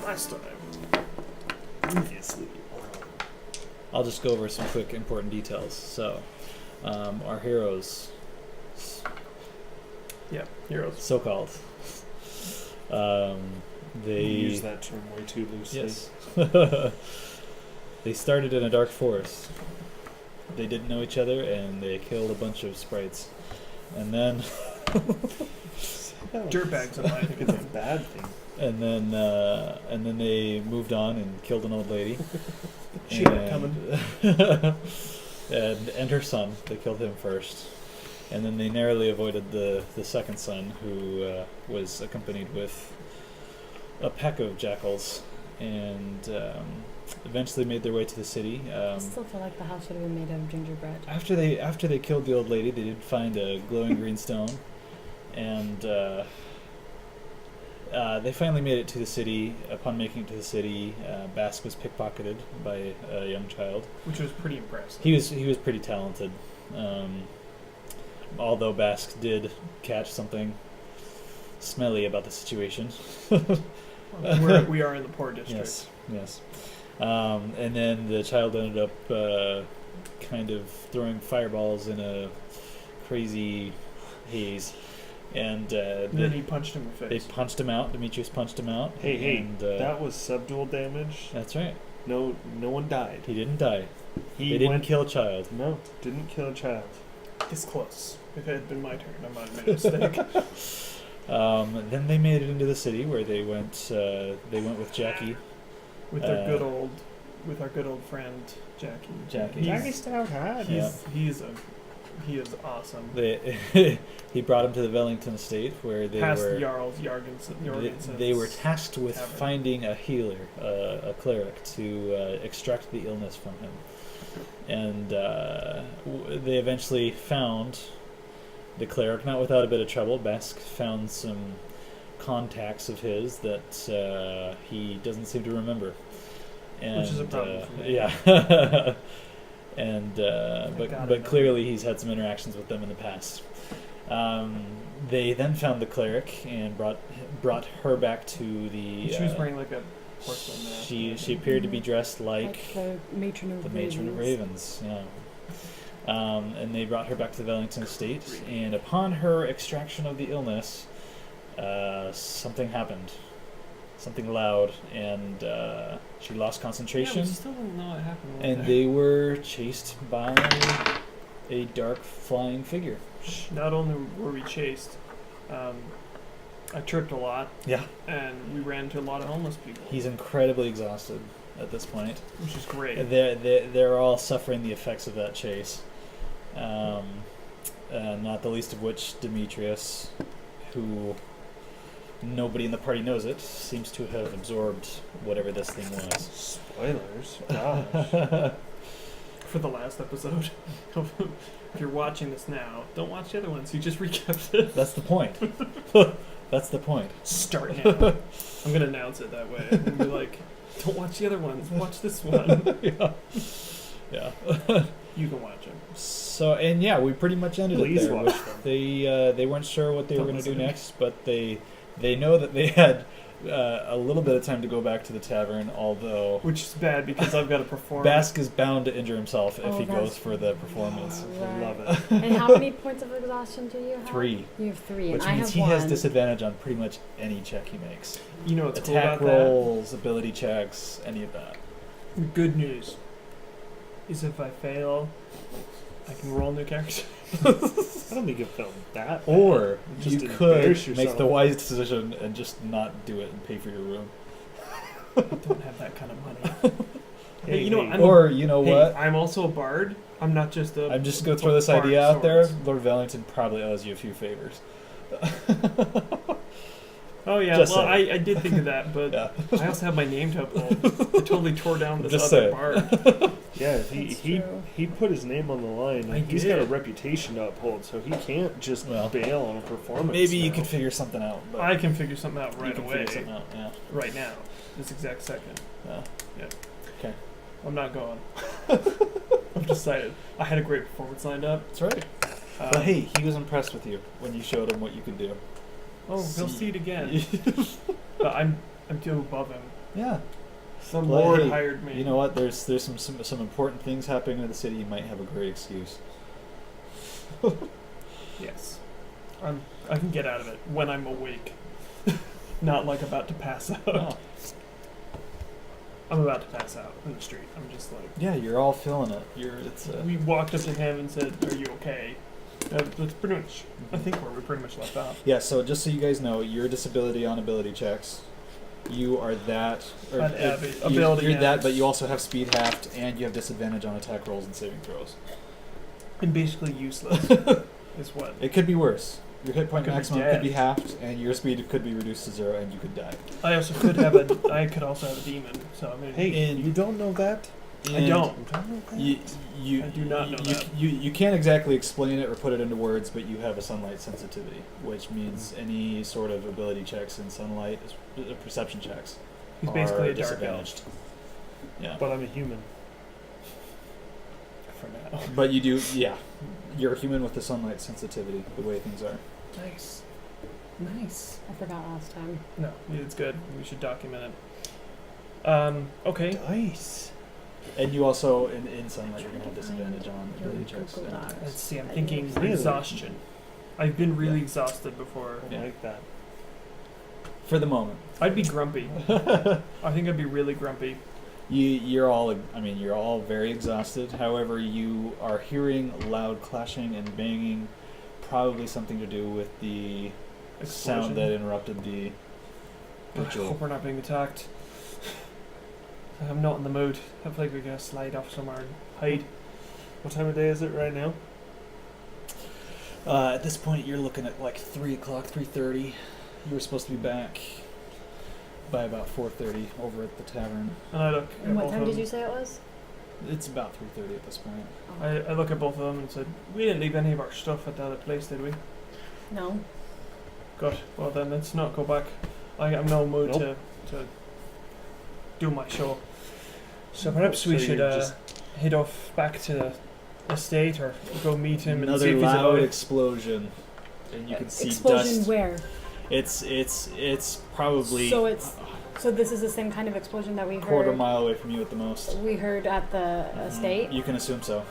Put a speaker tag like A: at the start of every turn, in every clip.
A: Last time. Previously.
B: I'll just go over some quick important details. So, our heroes,
A: Yeah, heroes.
B: so-called, they
A: You use that term way too loosely.
B: yes, they started in a dark forest. They didn't know each other, and they killed a bunch of sprites, and then
A: Dirtbags in
C: I think it's a bad thing.
B: and then they moved on and killed an old lady.
A: She had it coming.
B: and her son. They killed him first, and then they narrowly avoided the second son, who was accompanied with a pack of jackals, and eventually made their way to the city.
D: I still feel like the house should have been made out of gingerbread.
B: After they killed the old lady, they did find a glowing green stone, and they finally made it to the city. Upon making it to the city, Bask was pickpocketed by a young child.
A: Which was pretty impressive.
B: He was pretty talented, although Bask did catch something smelly about the situation.
A: We are in the poor district.
B: Yes. And then the child ended up kind of throwing fireballs in a crazy haze. And
A: then he punched him in the
B: they
A: face.
B: punched him out. Demetrius punched him out.
C: Hey,
B: and,
C: that was subdual damage.
B: that's right.
C: No one died.
B: He didn't die.
C: He
B: They didn't
C: went,
B: kill a child.
C: No, didn't kill a child.
A: This close. If it had been my turn, I might have made a mistake.
B: Then they made it into the city, where they went. They went with Jackie.
A: With our good old friend Jackie.
B: Jackie.
C: Jackie Stout had.
B: Yeah.
A: He is awesome.
B: He brought him to the Wellington estate, where they
A: Past
B: were.
A: the Jarls Jorgensen's
B: They were tasked with
A: tavern.
B: finding a healer, a cleric, to extract the illness from him, and they eventually found the cleric, not without a bit of trouble. Bask found some contacts of his that he doesn't seem to remember, and,
A: Which is a problem for me.
B: Yeah. And
A: gotta
B: but
A: know.
B: clearly he's had some interactions with them in the past. They then found the cleric and brought her back to the.
A: She was wearing like a porcelain mask.
B: She appeared to be dressed like
D: the matron of
B: the matron of Ravens. Yeah. And they brought her back to the Wellington estate, and upon her extraction of the illness, something happened. Something loud, and she lost
A: Yeah,
B: concentration.
A: we still don't know what happened. with
B: And
A: her.
B: they were chased by a dark flying figure.
A: Not only were we chased, I tripped a lot,
B: Yeah.
A: and we ran into a lot of homeless people,
B: He's incredibly exhausted at this point.
A: which is great.
B: They're all suffering the effects of that chase. Not the least of which Demetrius, who nobody in the party knows it, seems to have absorbed whatever this thing was.
C: Spoilers. Gosh.
A: For the last episode. If you're watching this now, don't watch the other ones. You just recapped it.
B: That's the point. That's the point.
A: Start now. I'm gonna announce it that way and be like, "Don't watch the other ones. Watch this one."
B: Yeah.
A: You can watch them.
B: So, and yeah, we pretty much ended
C: Please
B: it there.
C: watch them.
B: They weren't sure what they were
A: Don't
B: going to do
A: listen to me.
B: next, but they know that they had a little bit of time to go back to the tavern, although
A: Which is bad because I've got to perform.
B: Bask is bound to injure himself if
D: Oh,
B: he
D: that's-
B: goes for the performance.
D: Right.
C: Love it.
D: And how many points of exhaustion do you have?
B: 3,
D: You have 3,
B: which
D: and I
B: means
D: have
B: he
D: 1.
B: has disadvantage on pretty much any check he makes.
A: You know what's cool
B: Attack
A: about that?
B: rolls, ability checks, any of that.
A: Good news is if I fail, I can roll new character.
C: I don't think it felt that bad.
B: Or
C: Just
B: you could
C: embarrass
B: make
C: yourself.
B: the wise decision and just not do it and pay for your room.
A: I don't have that kind of money.
C: Hey,
A: you know,
C: hey.
A: I'm
B: Or, you know
A: hey,
B: what?
A: I'm also a bard. I'm not just a.
B: I'm just going to throw this
A: bard
B: idea out there.
A: swords.
B: Lord Wellington probably owes you a few favors.
A: Oh yeah,
B: Just
A: well
B: saying.
A: I did think of that, but
B: Yeah.
A: I also have my name to uphold. I totally tore down this
B: Just
A: other
B: saying.
A: bard.
C: Yeah,
D: That's true.
C: he put his name on the line.
A: I
C: And he's got a
A: did.
C: reputation to uphold, so he can't just
B: Well,
C: bail on a performance.
B: Maybe you
C: now.
B: could figure something out. But
A: I can figure something out
B: you
A: right
B: can
A: away.
B: figure something out. Yeah.
A: Right now. This exact second.
B: Yeah.
A: I'm not going. I've decided. I had a great performance lined up.
B: That's right. But hey, he was impressed with you when you showed him what you could do.
A: Oh, he'll see it again. But I'm too above him.
B: Yeah.
A: Some
B: Well,
A: lord
B: hey,
A: hired me.
B: You know what? There's some important things happening in the city. You might have a great excuse.
A: Yes. I can get out of it when I'm awake. Not like about to pass out.
B: Oh.
A: I'm about to pass out in the street. I'm just like.
B: Yeah, you're all feeling it.
A: We walked up to him and said, "Are you okay?" That's pretty much, I think, where we pretty much left off.
B: Yeah. So just so you guys know, your disability on ability checks, you are that. Or,
A: An
B: you're
A: ability
B: that,
A: half.
B: but you also have speed halved, and you have disadvantage on attack rolls and saving throws.
A: And basically useless is what.
B: It could be worse. Your hit point
A: I could be
B: maximum
A: dead.
B: could be halved, and your speed could be reduced to 0, and you could die.
A: I also could have a. I could also have a demon. So I mean,
C: Hey,
B: And-
C: you don't know that?
A: I
B: And
A: don't.
C: You don't know that?
B: You
A: I do not know
B: you,
A: that.
B: You can't exactly explain it or put it into words, but you have a sunlight sensitivity, which means any sort of ability checks in sunlight, perception checks,
A: He's
B: are
A: basically a dark
B: disadvantaged.
A: elf
B: Yeah,
C: But I'm a human.
A: for now.
B: but you do. Yeah, you're a human with the sunlight sensitivity. The way things are.
A: Nice. Nice.
D: I forgot last time.
A: No, it's good. We should document it. Okay.
C: Nice.
B: And you also in sunlight you're gonna have disadvantage on ability checks.
D: Google
B: and-
D: Docs.
A: Let's see. I'm
D: I
A: thinking
C: Really?
A: exhaustion. I've been really
B: Yeah.
A: exhausted before.
C: I
B: Yeah.
C: like that.
B: For the moment,
A: I'd be grumpy. I think I'd be really grumpy.
B: you're all. I mean, you're all very exhausted. However, you are hearing loud clashing and banging. Probably something to do with the
A: Explosion.
B: sound that interrupted the
A: I
B: ritual.
A: hope we're not being attacked. I'm not in the mood. I feel like we're gonna slide off somewhere and hide.
C: What time of day is it right now?
B: At this point, you're looking at like 3 o'clock, 3:30. You were supposed to be back by about 4:30 over at the tavern.
A: And I look.
D: And
A: at
D: what
A: both
D: time
A: of
D: did
A: them.
D: you say it was?
B: It's about 3:30 at this point.
D: Oh.
A: I look at both of them and said, "We didn't leave any of our stuff at the other place, did we?"
D: No.
A: Good. Well then, let's not go back. I am no mood
C: Nope.
A: to do my show. So perhaps we
C: So
A: should
C: you're just-
A: head off back to the estate or go meet him and
B: Another
A: see if he's
B: loud
A: alive.
B: explosion, and you can see
D: Explosion
B: dust.
D: where?
B: It's probably
D: So it's so this is the same kind of explosion that we
B: a
D: heard.
B: quarter mile away from you at the most.
D: We heard at the estate.
B: You can assume so.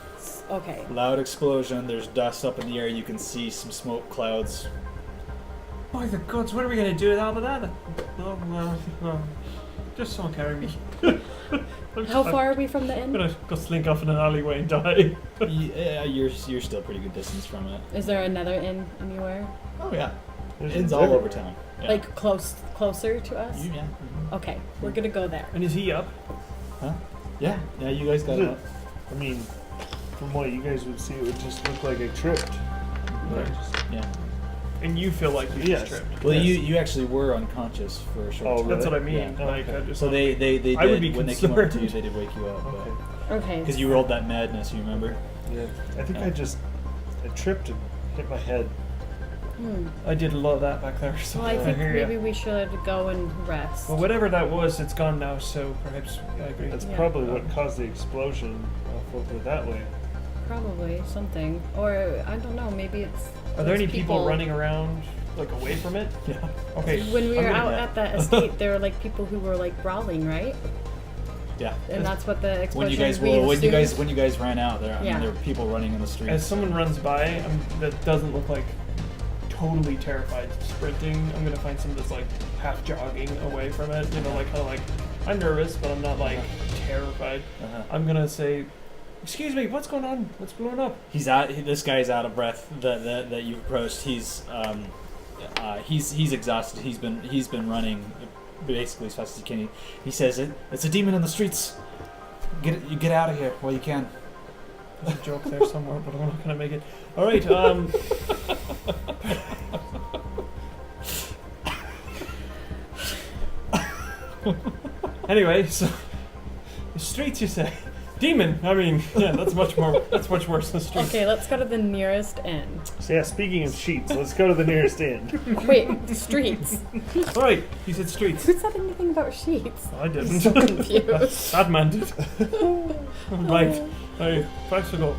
D: Okay.
B: Loud explosion. There's dust up in the air. You can see some smoke clouds.
A: By the gods, what are we gonna do with all of that? No. Just someone carry me.
D: How far are we from the
A: I'm
D: inn?
A: gonna go slink off in an alleyway and die.
B: Yeah, you're still a pretty good distance from it.
D: Is there another inn anywhere?
B: Oh yeah,
C: There's
B: it's
C: a
B: all over
C: river.
B: town. Yeah.
D: Like closer to us?
B: yeah.
D: Okay, we're gonna go there.
A: And is he up?
B: Yeah, you guys got
C: Is
B: it.
C: it? I mean, from what you guys would see, it would just look like I tripped.
B: Right.
C: Just-
B: Yeah.
A: And you feel like you
C: Yes.
A: just tripped.
B: Well,
C: Yes.
B: you actually were unconscious for a short
C: Oh,
B: time.
A: That's what I
C: really?
A: mean.
B: Yeah.
A: Like,
C: Okay.
A: I just
B: So they did
A: I would be
B: when they came over to you,
A: concerned.
B: they did wake you up.
C: Okay.
D: Okay.
B: Because you rolled that madness, you remember?
C: Yeah. I think
B: Yeah.
C: I tripped and hit my head.
A: I did a lot of that back there. So
D: Well, I think
A: hear
D: maybe
A: ya.
D: we should go and rest.
A: Well, whatever that was, it's gone now. So perhaps I agree.
C: That's
D: Yeah.
C: probably what caused the explosion. I'll put it that way.
D: Probably something, or I don't know. Maybe it's.
A: Are there
D: those
A: any people running around like away from it?
B: Yeah.
A: Okay.
D: When we
A: I'm
D: were
A: gonna-
D: out at the estate, there were like people who were like brawling, right?
B: Yeah.
D: And that's what the explosion.
B: When you guys
D: we assumed-
B: when you guys ran out there, I mean,
D: Yeah.
B: there were people running in the streets.
A: As someone runs by that doesn't look like totally terrified sprinting, I'm gonna find someone that's like half jogging away from it. You know, like kind of like I'm nervous, but I'm not like terrified.
B: Uh-huh.
A: I'm gonna say, "Excuse me, what's going on? What's blowing up?"
B: This guy's out of breath. That you approached. He's exhausted. He's been running basically as fast as he can. He says it's a demon in the streets. Get out of here while you can.
A: There's a joke there somewhere, but I'm not gonna make it. All right. Anyway, so the streets, you say? Demon. I mean, yeah, that's much worse than streets.
D: Okay, let's go to the nearest inn.
C: So yeah, speaking of sheets, let's go to the nearest inn.
D: Wait, streets.
A: All right, he said streets.
D: Who said anything about sheets?
A: I didn't.
D: I'm so confused.
A: That man did. Right. Hey, thanks for go.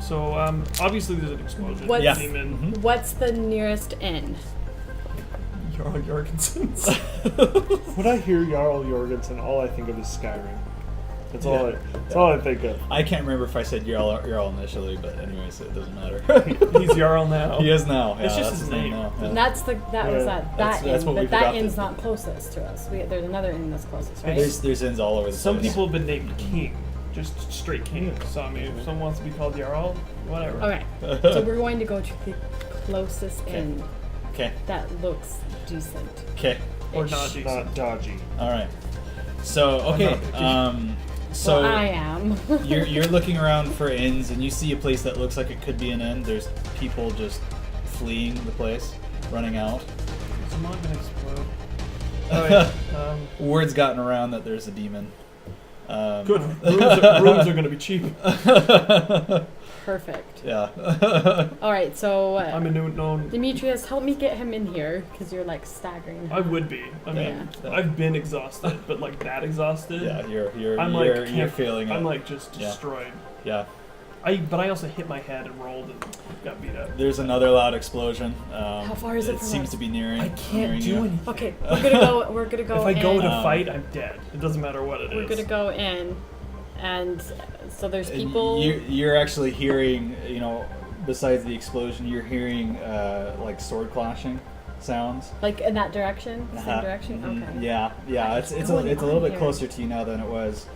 A: So, obviously there's an explosion.
D: What's-
B: Yeah.
A: Demon.
B: Mhm.
D: What's the nearest inn?
A: Jarl Jorgensen's.
C: When I hear Jarl Jorgensen, all I think of is Skyrim. That's all I think of.
B: I can't remember if I said Jarl initially, but anyways, it doesn't matter.
A: He's Jarl now.
B: He is now.
A: It's
B: Yeah,
A: just
B: that's
A: his name.
B: now.
D: And
B: Yeah.
D: that's that
C: Yeah,
D: was that
B: that's
D: inn,
B: what
D: but
B: we've
D: that
B: adopted.
D: inn's not closest to us. There's another inn that's closest, right?
B: There's inns all over the
A: Some
B: place.
A: people have been named King. Just straight King. So, I mean, if someone wants to be called Jarl, whatever.
D: Okay, so we're going to go to the closest
B: Okay.
D: inn
B: Okay.
D: that looks decent.
B: Okay.
A: Or not decent.
C: Not dodgy.
B: All right. So okay.
A: not picky.
B: So
D: Well, I am.
B: you're looking around for inns, and you see a place that looks like it could be an inn. There's people just fleeing the place, running out.
A: Is the mod gonna explode? Oh, yeah.
B: Word's gotten around that there's a demon.
A: Good. Rooms are gonna be cheap.
D: Perfect.
B: Yeah.
D: All right, so
A: I'm a known.
D: Demetrius, help me get him in here because you're like staggering.
A: I would be. I mean,
B: Yeah.
A: I've been exhausted, but like that exhausted.
B: Yeah. You're
A: I'm like
B: you're feeling it.
A: I'm like just
B: Yeah.
A: destroyed.
B: Yeah.
A: But I also hit my head and rolled and got beat up.
B: There's another loud explosion.
D: How far is it
B: It
D: from
B: seems
D: us?
B: to be nearing.
A: I can't
B: nearing
A: do
B: you.
A: anything.
D: Okay, we're gonna go. We're gonna go.
A: If I go
D: in.
A: to fight, I'm dead. It doesn't matter what it is.
D: We're gonna go in, and so there's
B: And
D: people.
B: You're actually hearing, besides the explosion, you're hearing like sword clashing sounds.
D: Like in that direction, same
B: Uh-huh.
D: direction.
B: Mhm.
D: Okay.
B: Yeah. It's a
D: going
B: little
D: on
B: bit
D: here?
B: closer to you now than it was,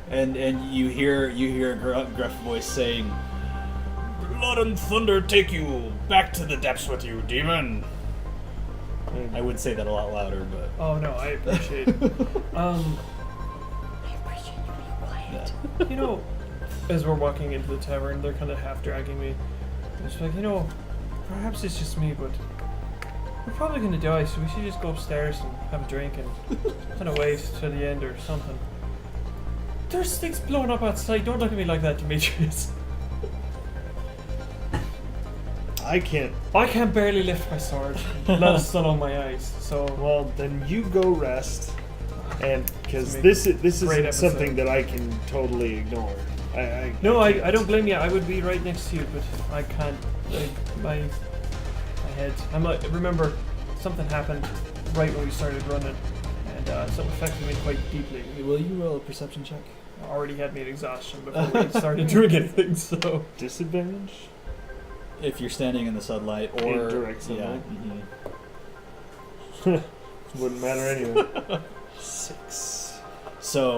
B: and you hear a gruff voice saying, "Blood and thunder take you back to the depths with you, demon." I would say that a lot louder, but
A: Oh no, I appreciate.
D: I appreciate you being quiet.
A: As we're walking into the tavern, they're kind of half dragging me. It's like, perhaps it's just me, but we're probably gonna die, so we should just go upstairs and have a drink and kind of wait to the end or something. There's things blowing up outside. Don't look at me like that, Demetrius.
C: I can't.
A: I can barely lift my sword. Let sun on my eyes. So
C: Well, then you go rest, and because
A: This
C: this
A: great
C: isn't
A: episode.
C: something that I can totally ignore.
A: no, I don't blame you. I would be right next to you, but I can't. My head. I'm like, remember, something happened right when we started running, and something affected me quite deeply.
B: will you roll a perception check?
A: Already had me at exhaustion before we started doing anything. So
C: Disadvantage.
B: If you're standing in the sunlight or
C: In direct sunlight.
B: Yeah.
C: Wouldn't matter anyway. 6.
B: So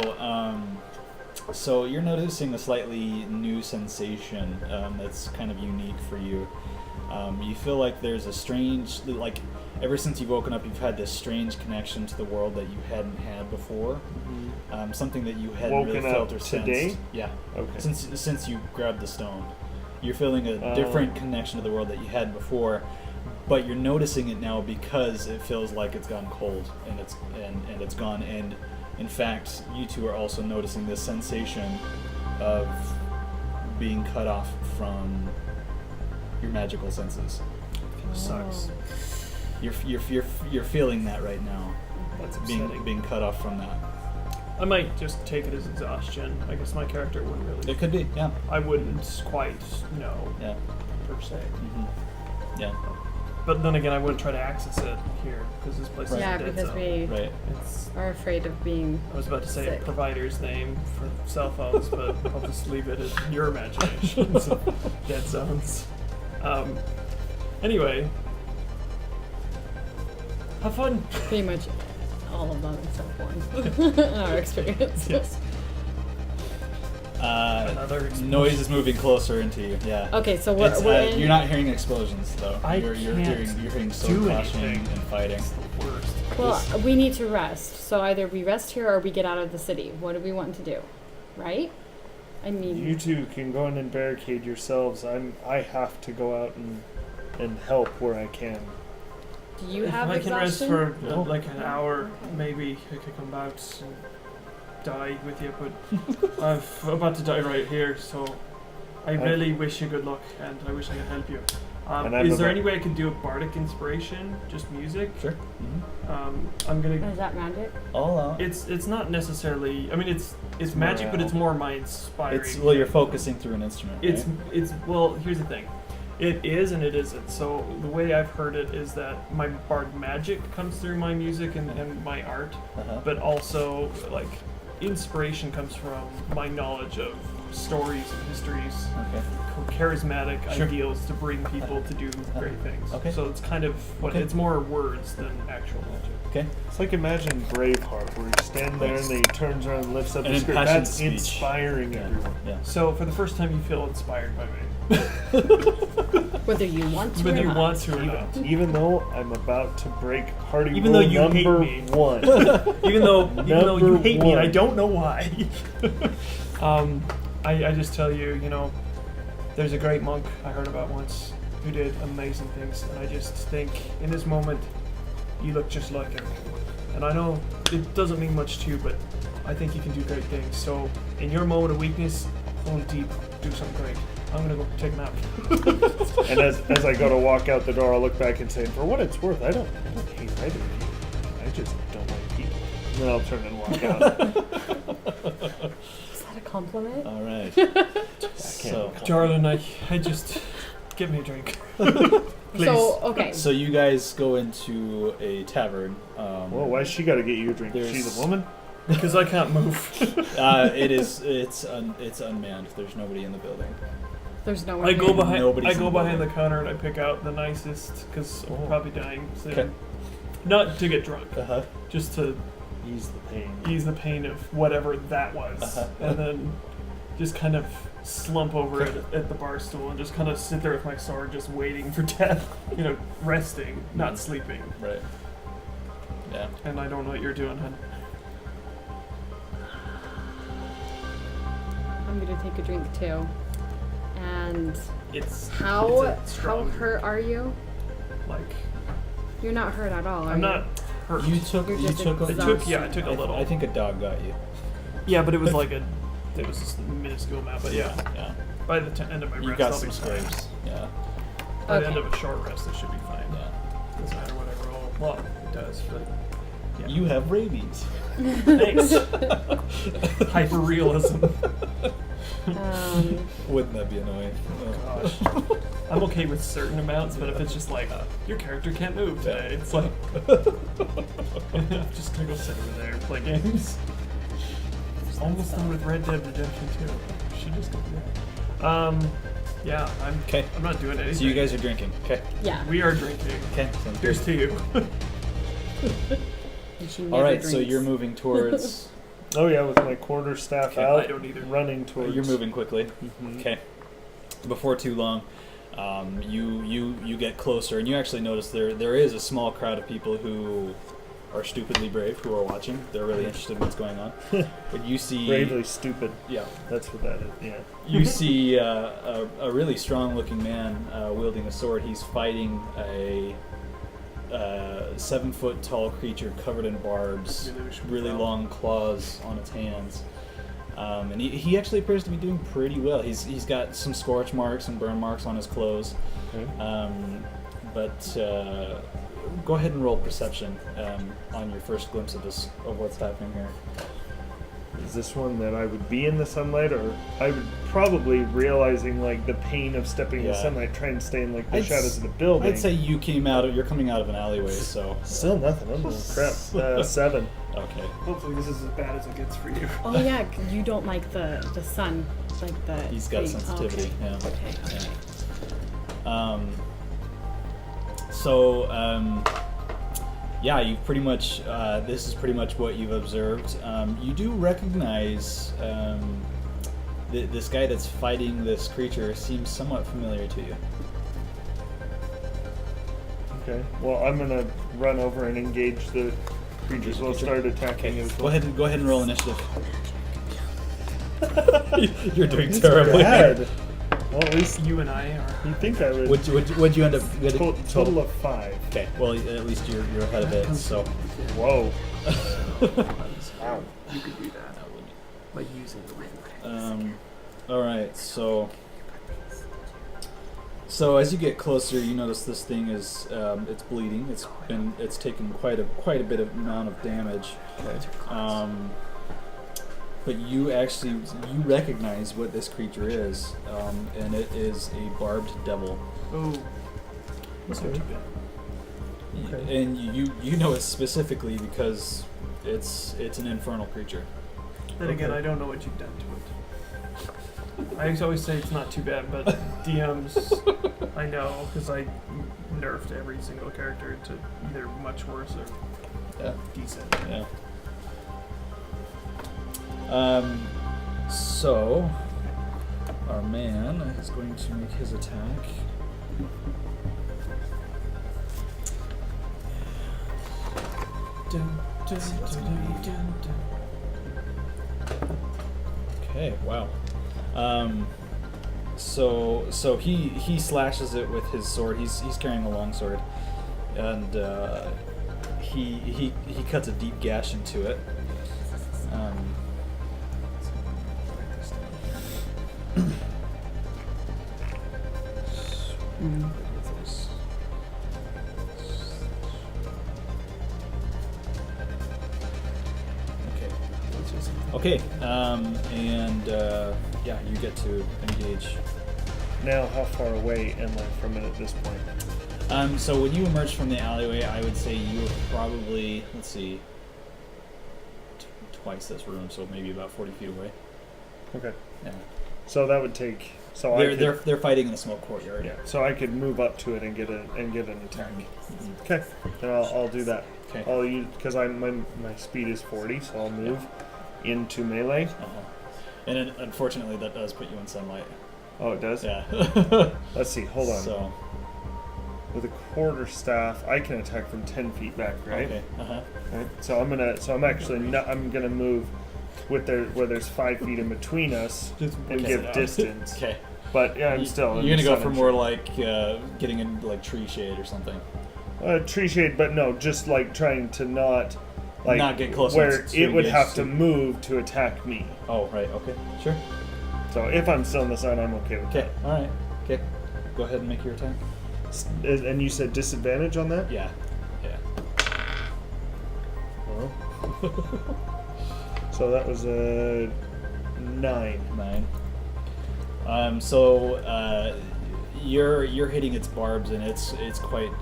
B: you're noticing a slightly new sensation that's kind of unique for you. You feel like there's a strange, like ever since you've woken up, you've had this strange connection to the world that you hadn't had before. Something that you hadn't
C: Woken
B: really
C: up
B: felt or
C: today?
B: sensed. Yeah.
C: Okay.
B: Since you grabbed the stone, you're feeling a
C: Oh.
B: different connection to the world that you had before, but you're noticing it now because it feels like it's gone cold and it's gone. And in fact, you two are also noticing this sensation of being cut off from your magical senses.
A: sucks.
B: You're feeling that right now,
A: That's upsetting.
B: being cut off from that.
A: I might just take it as exhaustion. I guess my character wouldn't really.
B: It could be, yeah,
A: I wouldn't quite know
B: yeah,
A: per se.
B: yeah,
A: But then again, I wouldn't try to access it here because this place is
D: Yeah,
A: a dead
D: because
A: zone.
D: we
B: right.
A: It's.
D: are afraid of being.
A: I was about to say a
D: Sick.
A: provider's name for cell phones, but I'll just leave it as your imaginations of dead zones. Anyway, have fun.
D: Pretty much all of them except one in our experience.
A: Yes. Another explosion.
B: Noise is moving closer into you. Yeah.
D: Okay, so
B: It's,
D: we're in.
B: you're not hearing explosions though.
A: I
B: you're
A: can't
B: hearing sword
A: do
B: clashing
A: anything.
B: and fighting.
A: It's the worst.
D: Well, we need to rest. So either we rest here or we get out of the city. What do we want to do? Right? I mean,
C: You two can go in and barricade yourselves. I have to go out and help where I can.
D: do you
A: If
D: have
A: I can rest
D: exhaustion?
A: for like an hour, maybe I could come out and die with you, but I'm about to die right here, so I really wish you good luck, and I wish I could help you. Is there any way I could do a bardic inspiration, just music?
B: Sure. Mm-hmm.
A: I'm gonna.
D: Is that magic?
B: All out.
A: It's not necessarily. I mean, it's magic, but
C: morale.
A: it's more my inspiring.
B: Well, you're focusing through an instrument.
A: It's
B: right?
A: well. Here's the thing. It is and it isn't. So the way I've heard it is that my bard magic comes through my music and my art, but also like inspiration comes from my knowledge of stories and histories, charismatic
B: Sure.
A: ideals to bring people to do great things.
B: Okay.
A: So it's kind of it's more words than actual magic.
B: Okay.
C: It's like imagine Braveheart, where you stand there and then he turns around and lifts up
B: An
C: his skirt.
B: impassioned
C: That's
B: speech.
C: inspiring everyone.
B: Yeah.
A: So for the first time, you feel inspired by me,
D: Whether you want to
A: whether
D: or
A: you
D: not.
A: want to or not.
C: Even though I'm about to break party
A: Even
C: rule
A: though you hate
C: number
A: me.
C: 1.
A: Even though you hate me, and I
C: one.
A: don't know why. I just tell you, there's a great monk I heard about once who did amazing things, and I just think in this moment you look just like him. And I know it doesn't mean much to you, but I think you can do great things. So in your moment of weakness, hold deep, do something great. I'm gonna go take a nap.
C: And as I go to walk out the door, I'll look back and say, for what it's worth, I don't hate either of you. I just don't like people. And then I'll turn and walk out.
D: Is that a compliment?
B: All right. So,
A: Jarlin, I just give me a drink. Please.
D: So, okay.
B: so you guys go into a tavern.
C: Well, why's she got to get you a drink? She's a woman?
A: Because I can't move.
B: It's unmanned. There's nobody in the building.
D: There's no one
A: I go
D: here.
A: behind.
B: Nobody's
A: I go
B: in the
A: behind the
B: building.
A: counter and I pick out the nicest because I'm probably dying soon.
B: Okay.
A: Not to get drunk, just to
C: Ease the pain.
A: ease the pain of whatever that was, and then just kind of slump over at the bar stool and just kind of sit there with my sword, just waiting for death. Resting, not sleeping.
B: Right. Yeah.
A: And I don't know what you're doing, hun.
D: I'm gonna take a drink too. And
A: It's
D: how
A: it's a strong
D: hurt are you?
A: like
D: You're not hurt at all, are
A: I'm
D: you?
A: not hurt.
B: You took
D: You're
B: you
D: just
B: took a
D: exhausted.
A: I took a little.
B: I think a dog got you.
A: Yeah, but it was like it was just a minuscule amount. But yeah,
B: Yeah.
A: by the end of my
B: You
A: rest,
B: got
A: I'll
B: some
A: be fine.
B: scrapes. Yeah.
A: By the end
D: Okay.
A: of a short rest, it should be fine.
B: Yeah.
A: Doesn't matter what I roll. Well, it does, but yeah.
B: You have rabies.
A: Thanks. Hyper realism.
B: Wouldn't that be annoying? Oh.
A: Gosh. I'm okay with certain amounts, but if it's just like your character can't move today, it's like I'm just gonna go sit over there and play games. Almost done with Red Dead Redemption 2. Should just go there. Yeah,
B: Okay.
A: I'm not doing anything.
B: So you guys are drinking. Okay.
D: Yeah.
A: We are drinking.
B: Okay. Sounds
A: Here's
B: good.
A: to you.
D: And she
B: All
D: never
B: right. So
D: drinks.
B: you're moving towards.
C: Oh yeah, with my quarterstaff
B: Okay,
C: out,
A: I don't either.
C: running towards.
B: You're moving quickly.
C: Mhm.
B: Okay. Before too long, you get closer, and you actually notice there is a small crowd of people who are stupidly brave who are watching. They're really interested in what's going on. But you see,
C: Bravely stupid.
B: yeah,
C: That's what that is. Yeah.
B: you see a really strong-looking man wielding a sword. He's fighting a 7-foot tall creature covered in barbs,
A: Maybe we should
B: really
A: move out.
B: long claws on its hands. And he actually appears to be doing pretty well. He's got some scorch marks and burn marks on his clothes.
C: Okay.
B: But go ahead and roll perception on your first glimpse of what's happening here.
C: Is this one that I would be in the sunlight, or I would probably realizing like the pain of stepping in the
B: Yeah.
C: sunlight, try and stay in like the
B: I'd
C: shadows of the building.
B: I'd say you're coming out of an alleyway, so
C: Still nothing. I'm doing crap. 7.
B: okay.
A: Hopefully this is as bad as it gets for you.
D: Oh yeah, you don't like the sun, like the.
B: He's got a
D: thing.
B: sensitivity.
D: Oh,
B: Yeah.
D: okay. Okay.
B: Yeah, you pretty much. This is pretty much what you've observed. You do recognize this guy that's fighting this creature seems somewhat familiar to you.
C: Okay. Well, I'm gonna run over and engage the creatures. We'll start attacking as
B: Go
C: well.
B: ahead and roll initiative. You're doing terribly.
C: Bad. Well, at least
A: You and I are.
C: you think I would.
B: What'd you end up getting?
C: Total of 5.
B: Okay, well at least you're ahead of it. So
C: Whoa.
A: You could do that. by using the
B: All right, so as you get closer, you notice this thing is it's bleeding. It's taken quite a bit of amount of damage.
C: Okay.
B: But you recognize what this creature is, and it is a barbed devil.
A: Oh, that's not too bad.
C: Okay.
B: And you know it specifically because it's an infernal creature.
A: Then again, I don't know what you've done to it. I always say it's not too bad, but DMs, I know, because I nerfed every single character to either much worse or decent.
B: Yeah. So our man is going to make his attack. Okay, wow. So he slashes it with his sword. He's carrying a long sword, and he cuts a deep gash into it. Okay, and yeah, you get to engage.
C: Now, how far away am I from it at this point?
B: So when you emerge from the alleyway, I would say you were probably, let's see, twice this room, so maybe about 40 feet away.
C: Okay.
B: Yeah.
C: So that would take. So
B: they're fighting in a small courtyard.
C: Yeah. So I could move up to it and get an attack.
B: Mm-hmm.
C: Okay. Then I'll do that.
B: Okay.
C: I'll use because my speed is 40, so I'll move into melee.
B: And then, unfortunately, that does put you in sunlight.
C: Oh, it does.
B: Yeah.
C: Let's see. Hold on.
B: So.
C: With a quarterstaff, I can attack from 10 feet back, right?
B: Okay.
C: Right. So I'm gonna move with where there's 5 feet in between us and give distance.
B: Okay.
C: But yeah, I'm still.
B: You're gonna go for more like getting in like tree shade or something.
C: Tree shade, but no, just like trying to not
B: get close.
C: Where it would have to move to attack me.
B: Oh right. Okay. Sure.
C: So if I'm still in the sun, I'm okay with that.
B: Okay. All right. Okay. Go ahead and make your attack.
C: And you said disadvantage on that?
B: Yeah. Yeah.
C: Well. So that was a 9.
B: 9. So you're hitting its barbs, and it's quite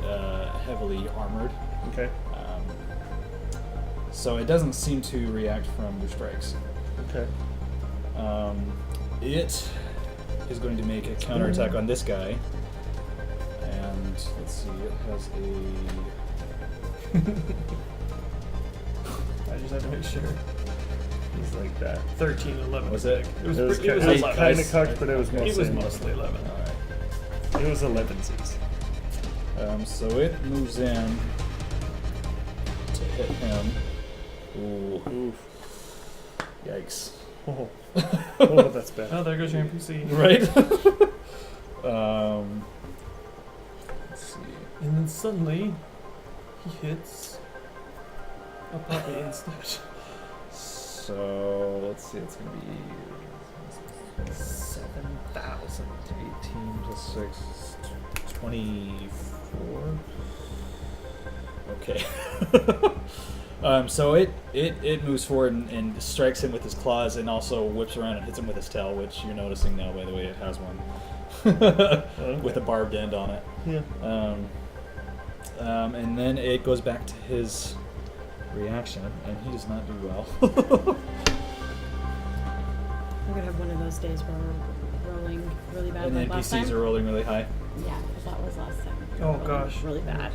B: heavily armored.
C: Okay.
B: So it doesn't seem to react from your strikes.
C: Okay.
B: It is going to make a counterattack on this guy. And let's see, it has
A: I just have to make sure.
C: It's like that.
A: 13, 11.
B: Was it?
A: It was
C: kind of cocked, but it was mostly.
A: It was mostly 11.
B: Alright.
C: It was 11s.
B: So it moves in to hit him. Ooh.
C: Oof.
B: Yikes.
C: Oh. Oh, that's bad.
A: Oh, there goes your NPC.
B: Right? Let's see.
A: And then suddenly, he hits a puppy instead.
B: So, let's see, it's going to be
A: 7,000.
B: 18 plus 6, 24. Okay. So it moves forward and strikes him with his claws, and also whips around and hits him with his tail, which you're noticing now, by the way, it has one. With a barbed end on it.
C: Yeah.
B: And then it goes back to his reaction, and he does not do well.
D: We're gonna have one of those days where we're rolling really bad.
B: And the
D: like last time.
B: NPCs are rolling really high.
D: Yeah, because that was last time.
A: Oh,
D: Rolling
A: gosh.
D: really bad.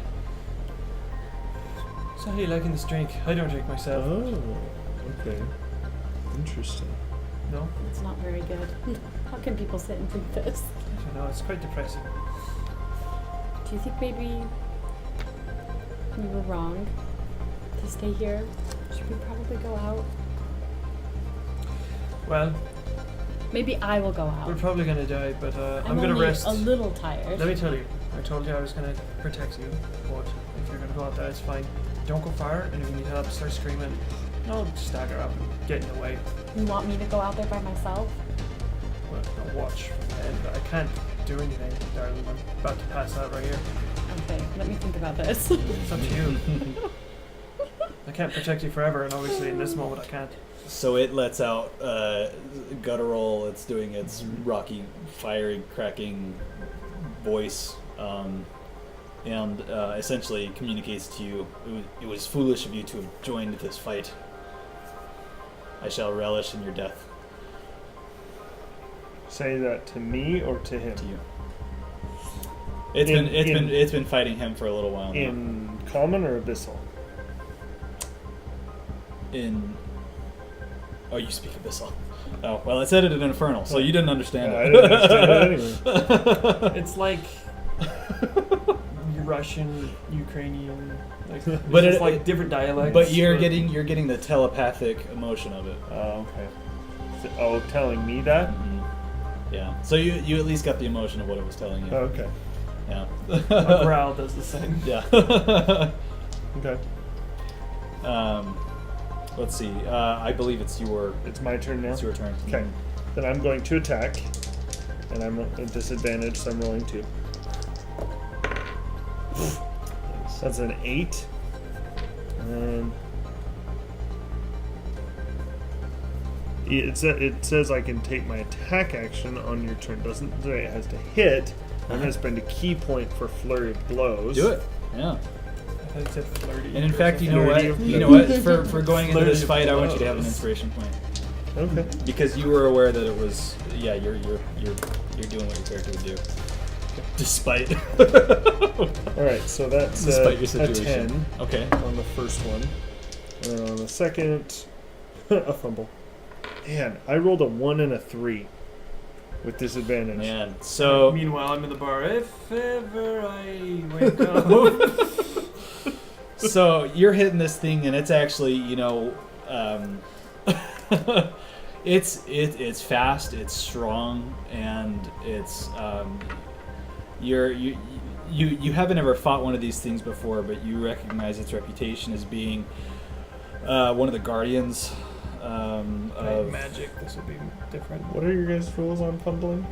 A: So how you liking this drink? I don't drink myself.
C: Oh. Okay. Interesting.
A: No?
D: It's not very good. How can people sit and drink this?
A: I don't know. It's quite depressing.
D: Do you think maybe we were wrong to stay here? Should we probably go out?
A: Well,
D: Maybe I will go
A: we're
D: out.
A: probably gonna die, but I'm gonna
D: only
A: rest.
D: a little tired.
A: Let me tell you. I told you I was gonna protect you, but if you're gonna go out there, it's fine. Don't go far, and if you need help, start screaming. I'll stagger up and get in the way.
D: You want me to go out there by myself?
A: I'll watch from the end, but I can't do anything, darling. I'm about to pass out right here.
D: Okay, let me think about this.
A: It's up to you. I can't protect you forever, and obviously in this moment I can't.
B: So it lets out guttural. It's doing its rocky, fiery, cracking voice, and essentially communicates to you, it was foolish of you to have joined this fight. I shall relish in your death.
C: Say that to me or to him?
B: To you. It's been fighting him for a little while now.
C: In common or abyssal?
B: Oh, you speak abyssal. Oh, well, it said it in infernal, so you didn't understand it.
C: I didn't understand it anyway.
A: It's like Russian, Ukrainian, like,
B: But
A: it's
B: it-
A: like different dialects.
B: But you're getting the telepathic emotion of it.
C: Oh, okay. So, telling me that?
B: Yeah. So you at least got the emotion of what it was telling you.
C: Oh, okay.
B: Yeah.
A: A growl does the same.
B: Yeah.
C: Okay.
B: Let's see. I believe it's your
C: It's my turn now?
B: turn.
C: Okay. Then I'm going to attack. And I'm at disadvantage, so I'm rolling 2. That's an 8. And it says I can take my attack action on your turn. Doesn't say it has to hit. I'm going to spend a key point for flurry of blows.
B: Do it. Yeah.
A: I thought it said flirty.
B: And in fact, you know
C: Flirty
B: what?
C: of
B: You know
C: blows.
B: what? For going into this
A: Flirty
B: fight,
A: of
B: I want you to have an
A: blows.
B: inspiration point
C: Okay.
B: because you were aware that it was. Yeah, you're doing what your character would do, despite.
C: All right, so that's
B: Despite your
C: a
B: situation.
C: 10
B: Okay.
C: on the first one. And on the second, a fumble. Man, I rolled a 1 and a 3 with disadvantage.
B: Man. So.
A: Meanwhile, I'm in the bar. If ever I wake up.
B: So you're hitting this thing, and it's actually, it's fast, it's strong, and it's you haven't ever fought one of these things before, but you recognize its reputation as being one of the guardians of
A: magic, this would be different.
C: What are your guys' rules on fumbling?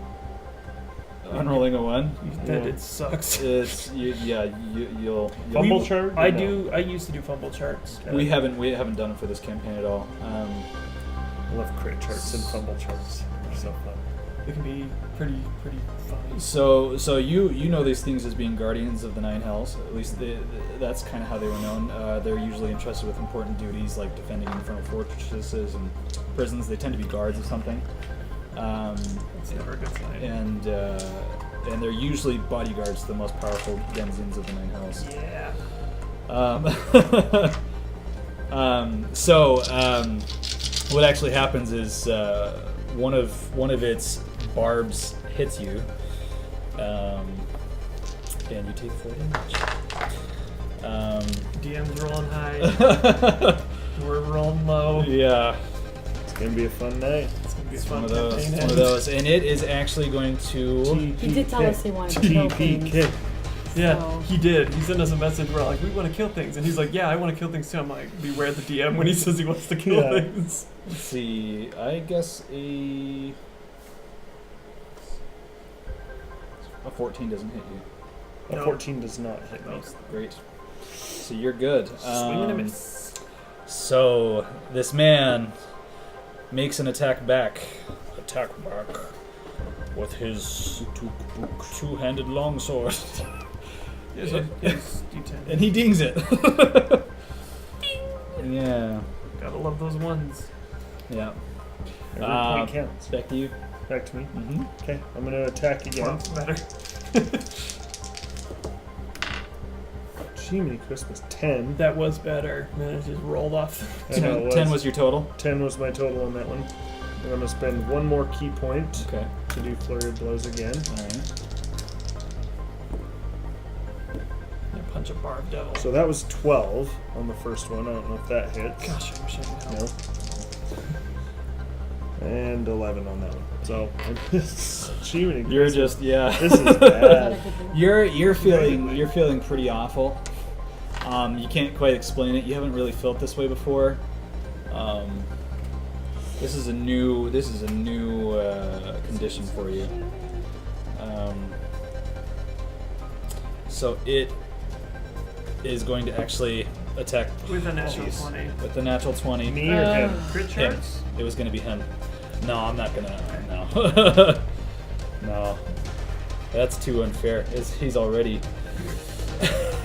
B: unrolling a 1.
A: You said
C: Yeah.
A: it sucks.
B: You'll
C: Fumble
A: We-
C: chart?
A: I
C: No.
A: do. I used to do fumble charts.
B: we haven't done it for this campaign at all.
C: I love crit charts and fumble charts. They're so fun.
A: It can be pretty fun.
B: So you know these things as being guardians of the Nine Hells. At least that's kind of how they were known. They're usually entrusted with important duties like defending infernal fortresses and prisons. They tend to be guards of something.
A: That's never a good sign.
B: And they're usually bodyguards to the most powerful denizens of the Nine Hells.
A: Yeah.
B: What actually happens is one of its barbs hits you, and you take 4 damage.
A: DM's rolling high. We're rolling low.
B: Yeah,
C: It's going to be a fun night.
A: It's gonna be a
B: it's
A: fun
B: one of those.
A: campaign
B: It's
A: end.
B: one of those, and it is actually going to.
D: He did tell us he wanted to kill things.
C: TPK.
A: Yeah,
D: So-
A: he did. He sent us a message where like, we want to kill things, and he's like, yeah, I want to kill things too. I'm like, beware the DM when he says he wants to kill
C: Yeah.
A: things.
B: Let's see. I guess a 14 doesn't hit you.
C: A
A: No.
C: 14 does not hit me.
B: Great. So you're good.
A: Swing and a miss.
B: So this man makes an attack back. Attack back with his two-handed longsword,
A: Yes, D10.
B: and he dings it. Yeah,
A: Gotta love those ones.
B: yeah.
C: Every point counts.
B: Back to you.
C: Back to me.
B: Mm-hmm.
C: Okay, I'm going to attack again.
A: Well, better.
C: Jiminy Christmas. 10.
A: That was better. Man, it just rolled off.
C: I know it
B: 10 was your total.
C: 10 was my total on that one. I'm going to spend 1 more key point
B: Okay.
C: to do flurry of blows again.
B: All right.
A: Punch a barb devil.
C: So that was 12 on the first one. I don't know if that hits.
A: Gosh, I wish I could help.
C: No. And 11 on that one. So, Jiminy
B: You're
C: Christmas.
B: just yeah.
C: This is
D: Is that a
C: bad.
D: good thing?
B: You're feeling pretty awful. You can't quite explain it. You haven't really felt this way before. This is a new condition for you. So it is going to actually attack
A: With a natural 20.
B: with the natural 20.
C: Me or him?
A: Crit
B: Him.
A: chance?
B: It was going to be him. No, I'm not gonna. No. No. That's too unfair. He's already.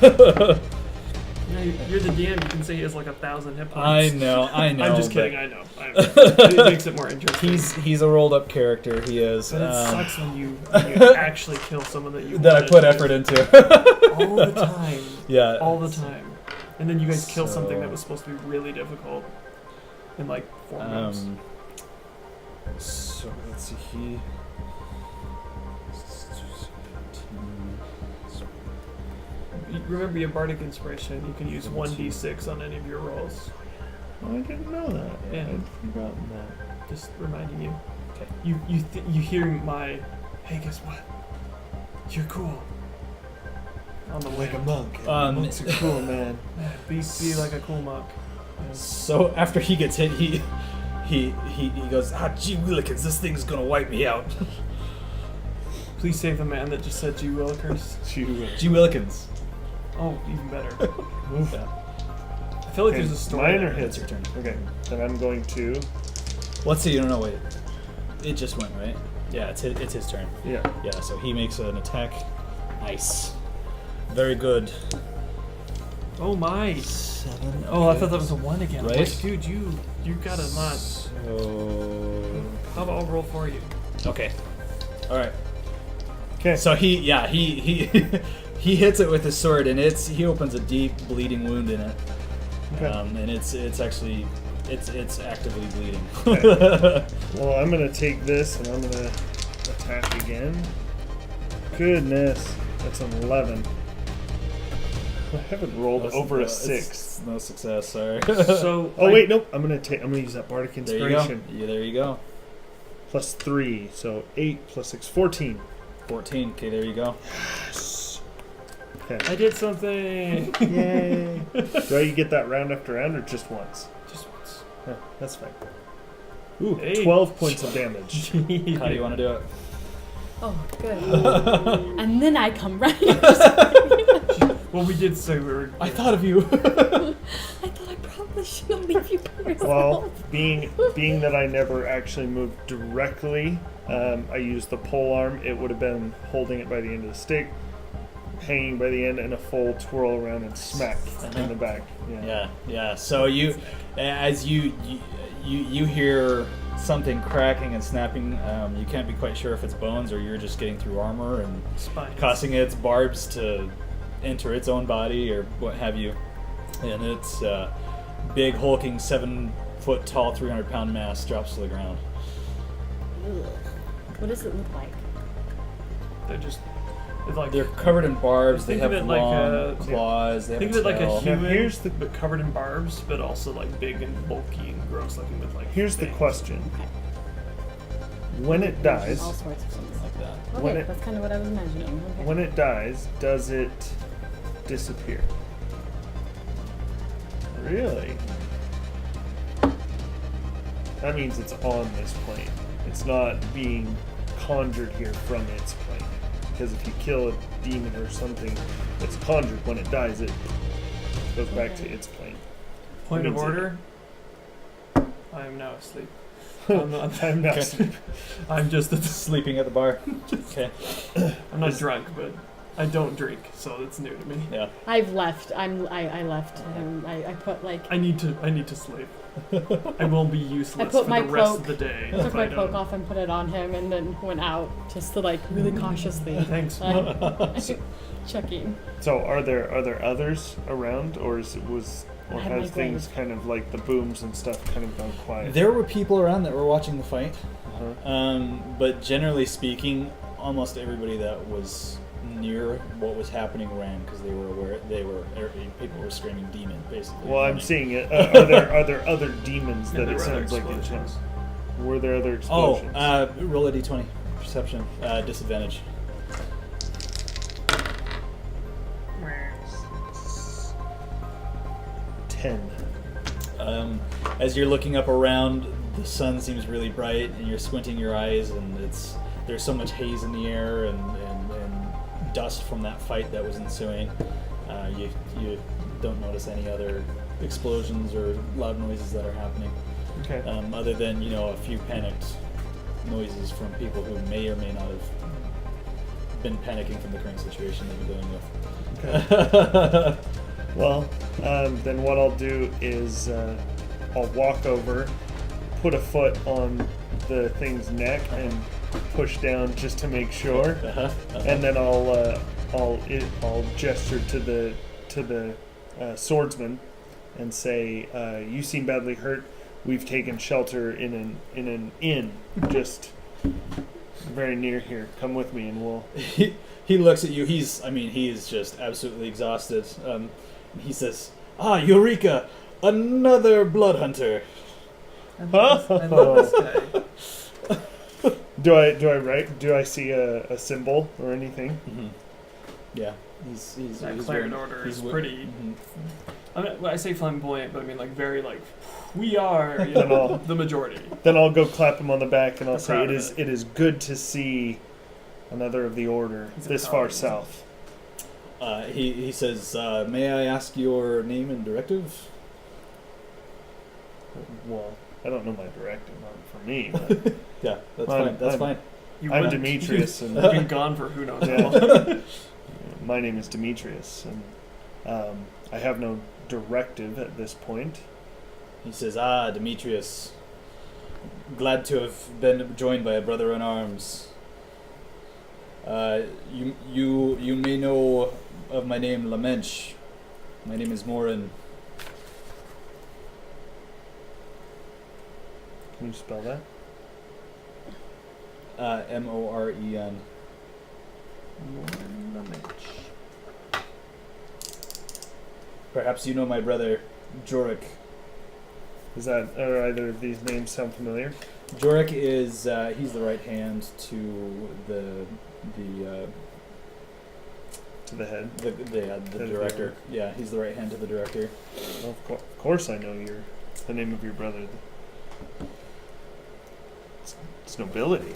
A: No, you're the DM. You can say he has like 1,000 hit
B: I
A: points.
B: know.
A: I'm just
B: but
A: kidding. I know. It makes it more interesting.
B: He's a rolled up character. He is.
A: But it sucks when you actually kill someone that you
B: that I
A: wanted
B: put
A: to.
B: effort into.
A: all the time.
B: Yeah.
A: All the time. And then you guys kill something
B: So-
A: that was supposed to be really difficult in like 4 moves.
B: So let's see. He.
A: Remember your bardic inspiration. You can use 1d6 on any of your rolls.
C: Oh, I didn't know that.
A: Yeah.
C: I'd forgotten that.
A: Just reminding you.
B: Okay.
A: You hear my, hey, guess what? You're cool. On the way.
C: Like a monk.
B: Monks
C: are cool, man.
A: Be like a cool monk.
B: So after he gets hit, he goes, gee willikins, this thing's gonna wipe me out.
A: Please save the man that just said G Willikers.
B: Gee willikins.
A: Oh, even better.
C: Move.
B: Yeah.
A: I feel like
C: Okay,
A: there's a story.
C: mine or
A: there.
C: his?
B: It's your turn.
C: Okay, then I'm going to.
B: Let's see. No, wait. It just went right. Yeah, it's his turn.
C: Yeah.
B: Yeah, so he makes an attack. Nice. Very good.
A: Oh my.
B: 7.
A: Oh, I thought that was a 1 again. I'm
B: Right?
A: like, dude, you gotta not.
B: So.
A: How about I'll roll for you?
B: Okay. All right.
C: Okay.
B: So he he hits it with his sword, and he opens a deep bleeding wound in it.
C: Okay.
B: And it's actually actively bleeding.
C: Okay. Well, I'm gonna take this and I'm gonna attack again. Goodness, that's an 11. I haven't rolled over a 6.
B: It's no success. Sorry.
A: So.
C: Oh wait, nope. I'm gonna use that bardic
B: There you go.
C: inspiration.
B: Yeah, there you go.
C: Plus 3, so 8 plus 6, 14.
B: 14. Okay, there you go.
C: Okay.
A: I did something.
C: Yay! Do I get that round after round or just once?
A: Just once.
C: Yeah, that's fine. Ooh,
A: Hey.
C: 12 points of damage.
B: How do you want to do it?
D: Oh, good. And then I come running.
A: Well, we did say we were.
B: I thought of you.
D: I thought I probably shouldn't leave you by yourself.
C: Well, being that I never actually moved directly, I used the pole arm. It would have been holding it by the end of the stick, hanging by the end, and a full twirl around and smack in the back.
B: Yeah. So you hear something cracking and snapping. You can't be quite sure if it's bones or you're just getting through armor and
A: Spines.
B: causing its barbs to enter its own body or what have you. And its big hulking 7-foot tall 300-pound mass drops to the ground.
D: Ugh. What does it look like?
A: They're just. It's like.
B: They're covered in barbs. They
A: Think
B: have
A: of it like
B: long
A: a-
B: claws. They have
A: Think of it like a
B: tail.
A: human,
C: here's the-
A: but covered in barbs, but also like big and bulky and gross looking with like.
C: Here's the
A: fangs.
C: question:
D: Okay.
C: when it dies,
D: All sorts of things.
B: like that.
C: When
D: Okay,
C: it-
D: that's kind of what I was imagining. Okay.
C: when it dies, does it disappear? Really? That means it's on this plane. It's not being conjured here from its plane. Because if you kill a demon or something that's conjured, when it dies, it goes back to its plane.
A: Point of
C: Means it-
A: order. I am now asleep. I'm not.
C: I'm not.
B: Okay.
A: I'm just.
B: Sleeping at the bar. Okay.
A: I'm not drunk, but I don't drink, so it's new to me.
B: Yeah.
D: I've left. I left. I put like.
A: I need to sleep. I will be useless
D: I put
A: for
D: my
A: the rest
D: cloak-
A: of the day.
D: I
A: if
D: took my
A: don't-
D: cloak off and put it on him, and then went out just to like really cautiously.
A: Thanks.
D: Checking.
C: So are there others around, or or
D: I have
C: has
D: my
C: things
D: glaive.
C: kind of like the booms and stuff kind of gone quiet?
B: There were people around that were watching the fight.
C: Uh-huh.
B: But generally speaking, almost everybody that was near what was happening ran because they were aware. People were screaming demon basically.
C: Well, I'm
B: running.
C: seeing it. Are there other demons
A: Yeah,
C: that
A: there
C: it
A: were other
C: sounds like it's
A: explosions.
C: Were there other
B: Oh,
C: explosions?
B: roll a d20 perception disadvantage.
C: 10.
B: As you're looking up around, the sun seems really bright, and you're squinting your eyes, and there's so much haze in the air and dust from that fight that was ensuing. You don't notice any other explosions or loud noises that are happening,
C: Okay.
B: other than a few panicked noises from people who may or may not have been panicking from the current situation that you're dealing with.
C: Okay. Well, then what I'll do is I'll walk over, put a foot on the thing's neck, and push down just to make sure, and then I'll gesture to the swordsman and say, "You seem badly hurt. We've taken shelter in an inn just very near here. Come with me, and we'll."
B: He looks at you. He is just absolutely exhausted. He says, Eureka! Another blood hunter.
A: I love this guy.
C: Do I see a symbol or anything?
B: Mm-hmm. Yeah, he's
A: That
B: he's
A: Claret
B: wearing-
A: order
B: he's
A: is
B: we-
A: pretty.
B: Mhm.
A: I mean, when I say flamboyant, but I mean like very like we are
C: Then I'll-
A: the majority.
C: Then I'll go clap him on the back and I'll
A: I'm
C: say,
A: proud
C: "It
A: of
C: is
A: it.
C: it is good to see another of the order
A: He's a
C: this
A: proud
C: far
A: of it.
C: south."
B: He says, "May I ask your name and directive?"
C: Well, I don't know my directive, not for me. But
B: Yeah, that's
C: I'm-
B: fine. That's
C: I'm-
B: fine.
A: You
C: I'm
A: would-
C: Demetrius, and
A: You've been gone for who knows how
C: Yeah.
A: long.
C: my name is Demetrius, and I have no directive at this point.
B: He says, Demetrius. Glad to have been joined by a brother in arms. You may know of my name, Lamench. My name is Morin.
C: Can you spell that?
B: Moren. Perhaps you know my brother, Jorik.
C: Are either of these names sound familiar?
B: Jorik is he's the right hand to the
C: To the head.
B: the director. Yeah, he's the right hand to the director.
C: Well, of course I know the name of your brother. It's nobility.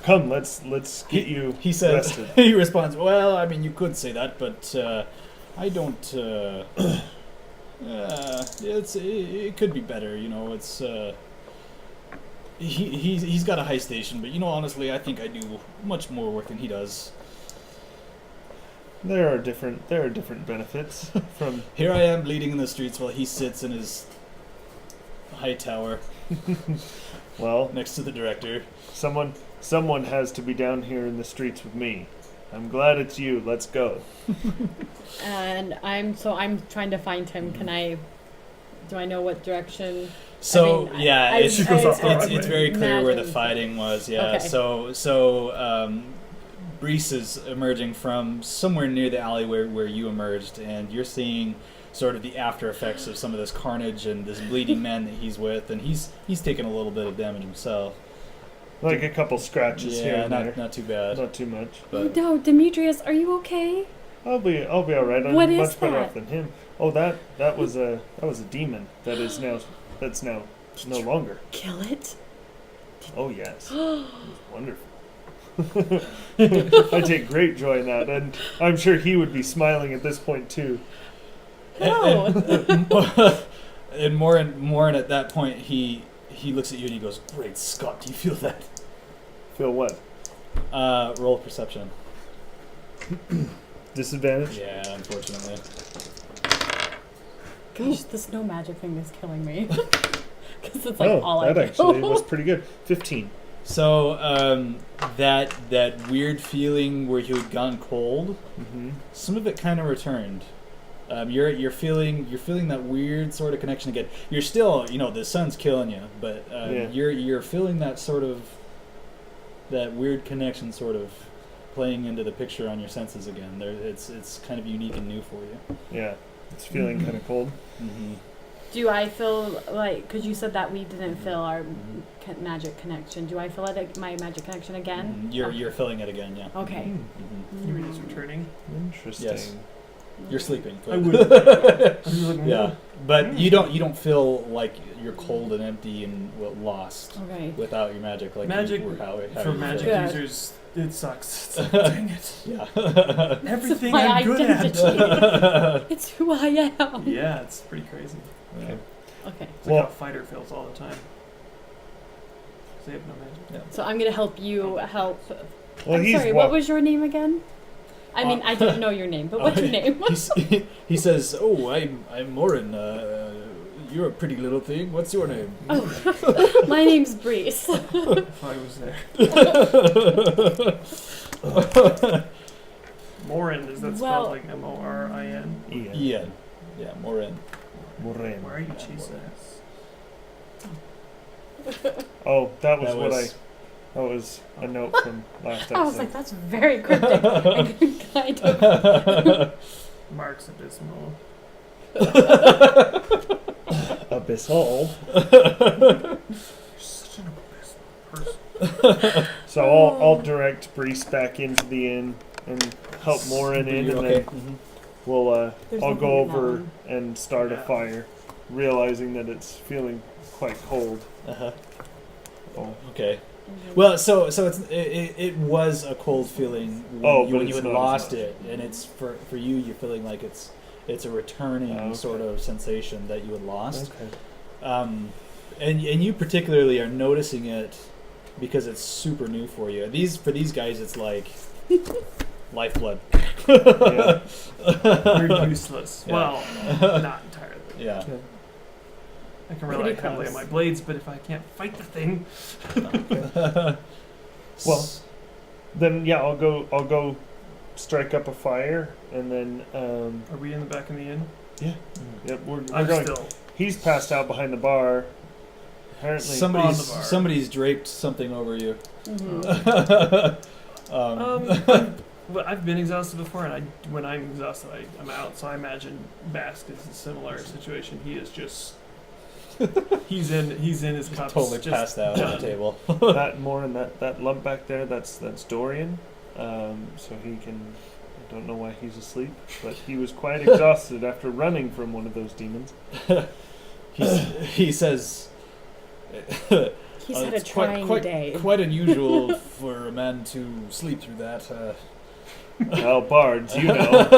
C: Come, let's get you
B: He says
C: rested.
B: he responds, "Well, I mean, you could say that, but I don't. It could be better, It's he's got a high station, but honestly, I think I do much more work than he does.
C: There are different benefits from.
B: Here I am bleeding in the streets while he sits in his high tower
C: Well,
B: next to the director.
C: someone has to be down here in the streets with me. I'm glad it's you. Let's go.
D: And I'm trying to find him. Do I know what direction?
B: So
D: I mean,
B: yeah,
D: I-
B: it's,
A: She goes off the
B: it's,
A: right
B: it's
A: way.
B: very clear where the
D: Imagine.
B: fighting was. Yeah.
D: Okay.
B: So Brees is emerging from somewhere near the alley where you emerged, and you're seeing sort of the after effects of some of this carnage and this bleeding man that he's with, and he's taken a little bit of damage himself.
C: Like a couple scratches here
B: Yeah,
C: and there.
B: not too bad.
C: Not too much.
B: But
D: No, Demetrius, are you okay?
C: I'll be all right. I'm
D: What is
C: much better
D: that?
C: off than him. Oh, that was a demon. That's now no longer.
D: Kill it?
C: Oh yes, it was wonderful. I take great joy in that, and I'm sure he would be smiling at this point too.
D: No.
B: And Morin at that point he looks at you and he goes, "Great Scott, do you feel that?"
C: Feel what?
B: Roll perception.
C: Disadvantage?
B: Yeah, unfortunately.
D: Gosh, the snow magic thing is killing me. Because it's like all I
C: that
D: do.
C: actually was pretty good. 15.
B: So that weird feeling where you had gone cold,
C: Mm-hmm.
B: some of it kind of returned. You're feeling that weird sort of connection again. You're still, the sun's killing you, but
C: Yeah.
B: you're feeling that sort of that weird connection sort of playing into the picture on your senses again. It's kind of unique and new for you.
C: Yeah, it's feeling kind of cold.
B: Mm-hmm.
D: Do I feel like, because you said that we didn't feel our magic connection, do I feel my magic connection again?
B: You're feeling it again, yeah.
D: Okay.
B: Mm-hmm.
A: Maybe it's returning.
C: Interesting.
B: Yes. You're sleeping.
A: I would. I'm just like,
B: Yeah, but you don't feel like you're cold and empty and lost
D: Okay.
B: without your magic. Like
A: Magic
B: how
A: for
B: you
A: magic
B: feel.
D: Yeah.
A: users, it sucks. It's like, dang it.
B: Yeah.
A: Everything
D: my
A: I'm good
D: identity.
A: at.
D: It's who I am.
A: Yeah, it's pretty crazy.
B: Yeah.
D: Okay.
A: It's
C: Well-
A: like how fighter feels all the time. 'Cause they have no magic.
D: So I'm gonna help you help.
C: Well,
D: I'm
C: he's
D: sorry. What was your name again? I mean, I didn't know your name, but what's your name?
B: He says, "Oh, I'm Morin. You're a pretty little thing. What's your name?"
D: Oh, my name's Breeze.
A: If I was there. Morin, is that spelled
D: Well-
A: like Morin?
C: Ian.
B: Ian. Yeah, Morin.
C: Morin.
A: Where are you, Jesus?
C: Oh, that was
B: That
C: what was a note from last
D: I was like,
C: episode.
D: that's very cryptic. I kind of.
A: Mark's abysmal.
C: Abyssal.
A: You're such an abysmal person.
C: So I'll direct Brees back into the inn and help Morin in, and
B: Okay.
C: then we'll
D: There's
C: I'll
D: nothing
C: go
D: in that
C: over
D: one.
C: and start a
A: Yeah.
C: fire, realizing that it's feeling quite cold.
B: Uh-huh.
C: Oh,
B: Okay. Well, so it was a cold feeling when
C: Oh,
B: you,
C: but
B: when you
C: it's
B: had
C: not as
B: lost
C: much.
B: it, and it's for you. You're feeling like it's a returning
C: Oh, okay.
B: sort of sensation that you had lost.
C: okay.
B: And you particularly are noticing it because it's super new for you. For these guys, it's like lifeblood.
C: Yeah.
A: You're useless.
B: Yeah.
A: Well, not entirely.
B: Yeah.
A: I can rely
D: Pretty
A: heavily on
D: close.
A: my blades, but if I can't fight the thing,
C: Well, then yeah, I'll go strike up a fire, and then
A: are we in the back of the inn?
C: yep, we're
A: I'm
C: going.
A: still.
C: He's passed out behind the bar. Apparently,
B: somebody's
A: bar.
B: somebody's draped something over you.
D: Mm-hmm.
A: Well, I've been exhausted before, and when I'm exhausted, I'm out. So I imagine Bask is a similar situation. He is just. He's in his cups.
B: Totally
A: just
B: passed out on
A: done.
B: the table.
C: that Morin, that lump back there, that's Dorian. So he can. I don't know why he's asleep, but he was quite exhausted after running from one of those demons.
B: He says.
D: He's had a
B: it's quite-
D: trying
B: quite-
D: day.
B: Quite unusual for a man to sleep through that.
C: Well, bards, you know.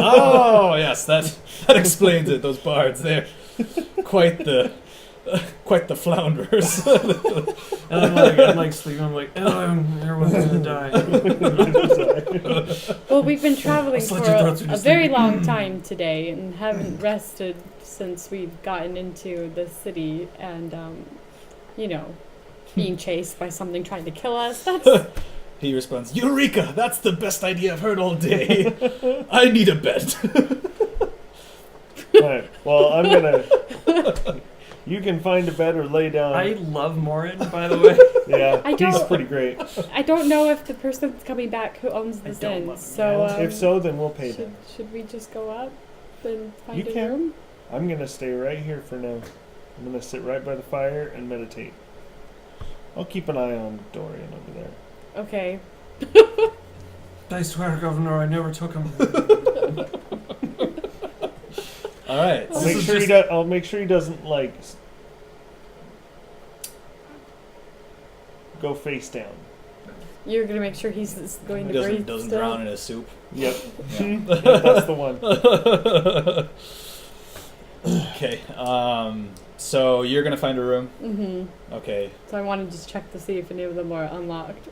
B: Oh yes, that explains it. Those bards, they're quite the flounders.
A: And I'm like sleeping. I'm like, everyone's gonna die.
D: Well, we've been traveling
A: Slit
D: for
A: your throat through
D: a
A: the
D: very
A: sleep.
D: long time today and haven't rested since we've gotten into the city and, being chased by something trying to kill us. That's
B: He responds, "Eureka! That's the best idea I've heard all day. I need a bed."
C: Alright, well, I'm gonna. You can find a bed or lay down.
A: I love Morin, by the way.
C: Yeah,
D: I
C: he's
D: don't-
C: pretty great.
D: I don't know if the person's coming back who owns
A: I
D: this
A: don't
D: inn,
A: love him.
D: so
C: If so, then we'll pay them.
D: should we just go up and find
C: You
D: a
C: can.
D: room?
C: I'm gonna stay right here for now. I'm gonna sit right by the fire and meditate. I'll keep an eye on Dorian over there.
D: Okay.
A: I swear, Governor, I never took him.
B: All right.
C: I'll
A: This
C: make
A: is
C: sure
A: just-
C: I'll make sure he doesn't go face down.
D: You're gonna make sure he's going
B: He
D: to breathe
B: doesn't
D: still?
B: drown in his soup.
C: Yep.
B: Yeah.
C: Yep, that's the one.
B: Okay. So you're gonna find a room.
D: Mm-hmm.
B: Okay.
D: So I want to just check to see if any of them are unlocked.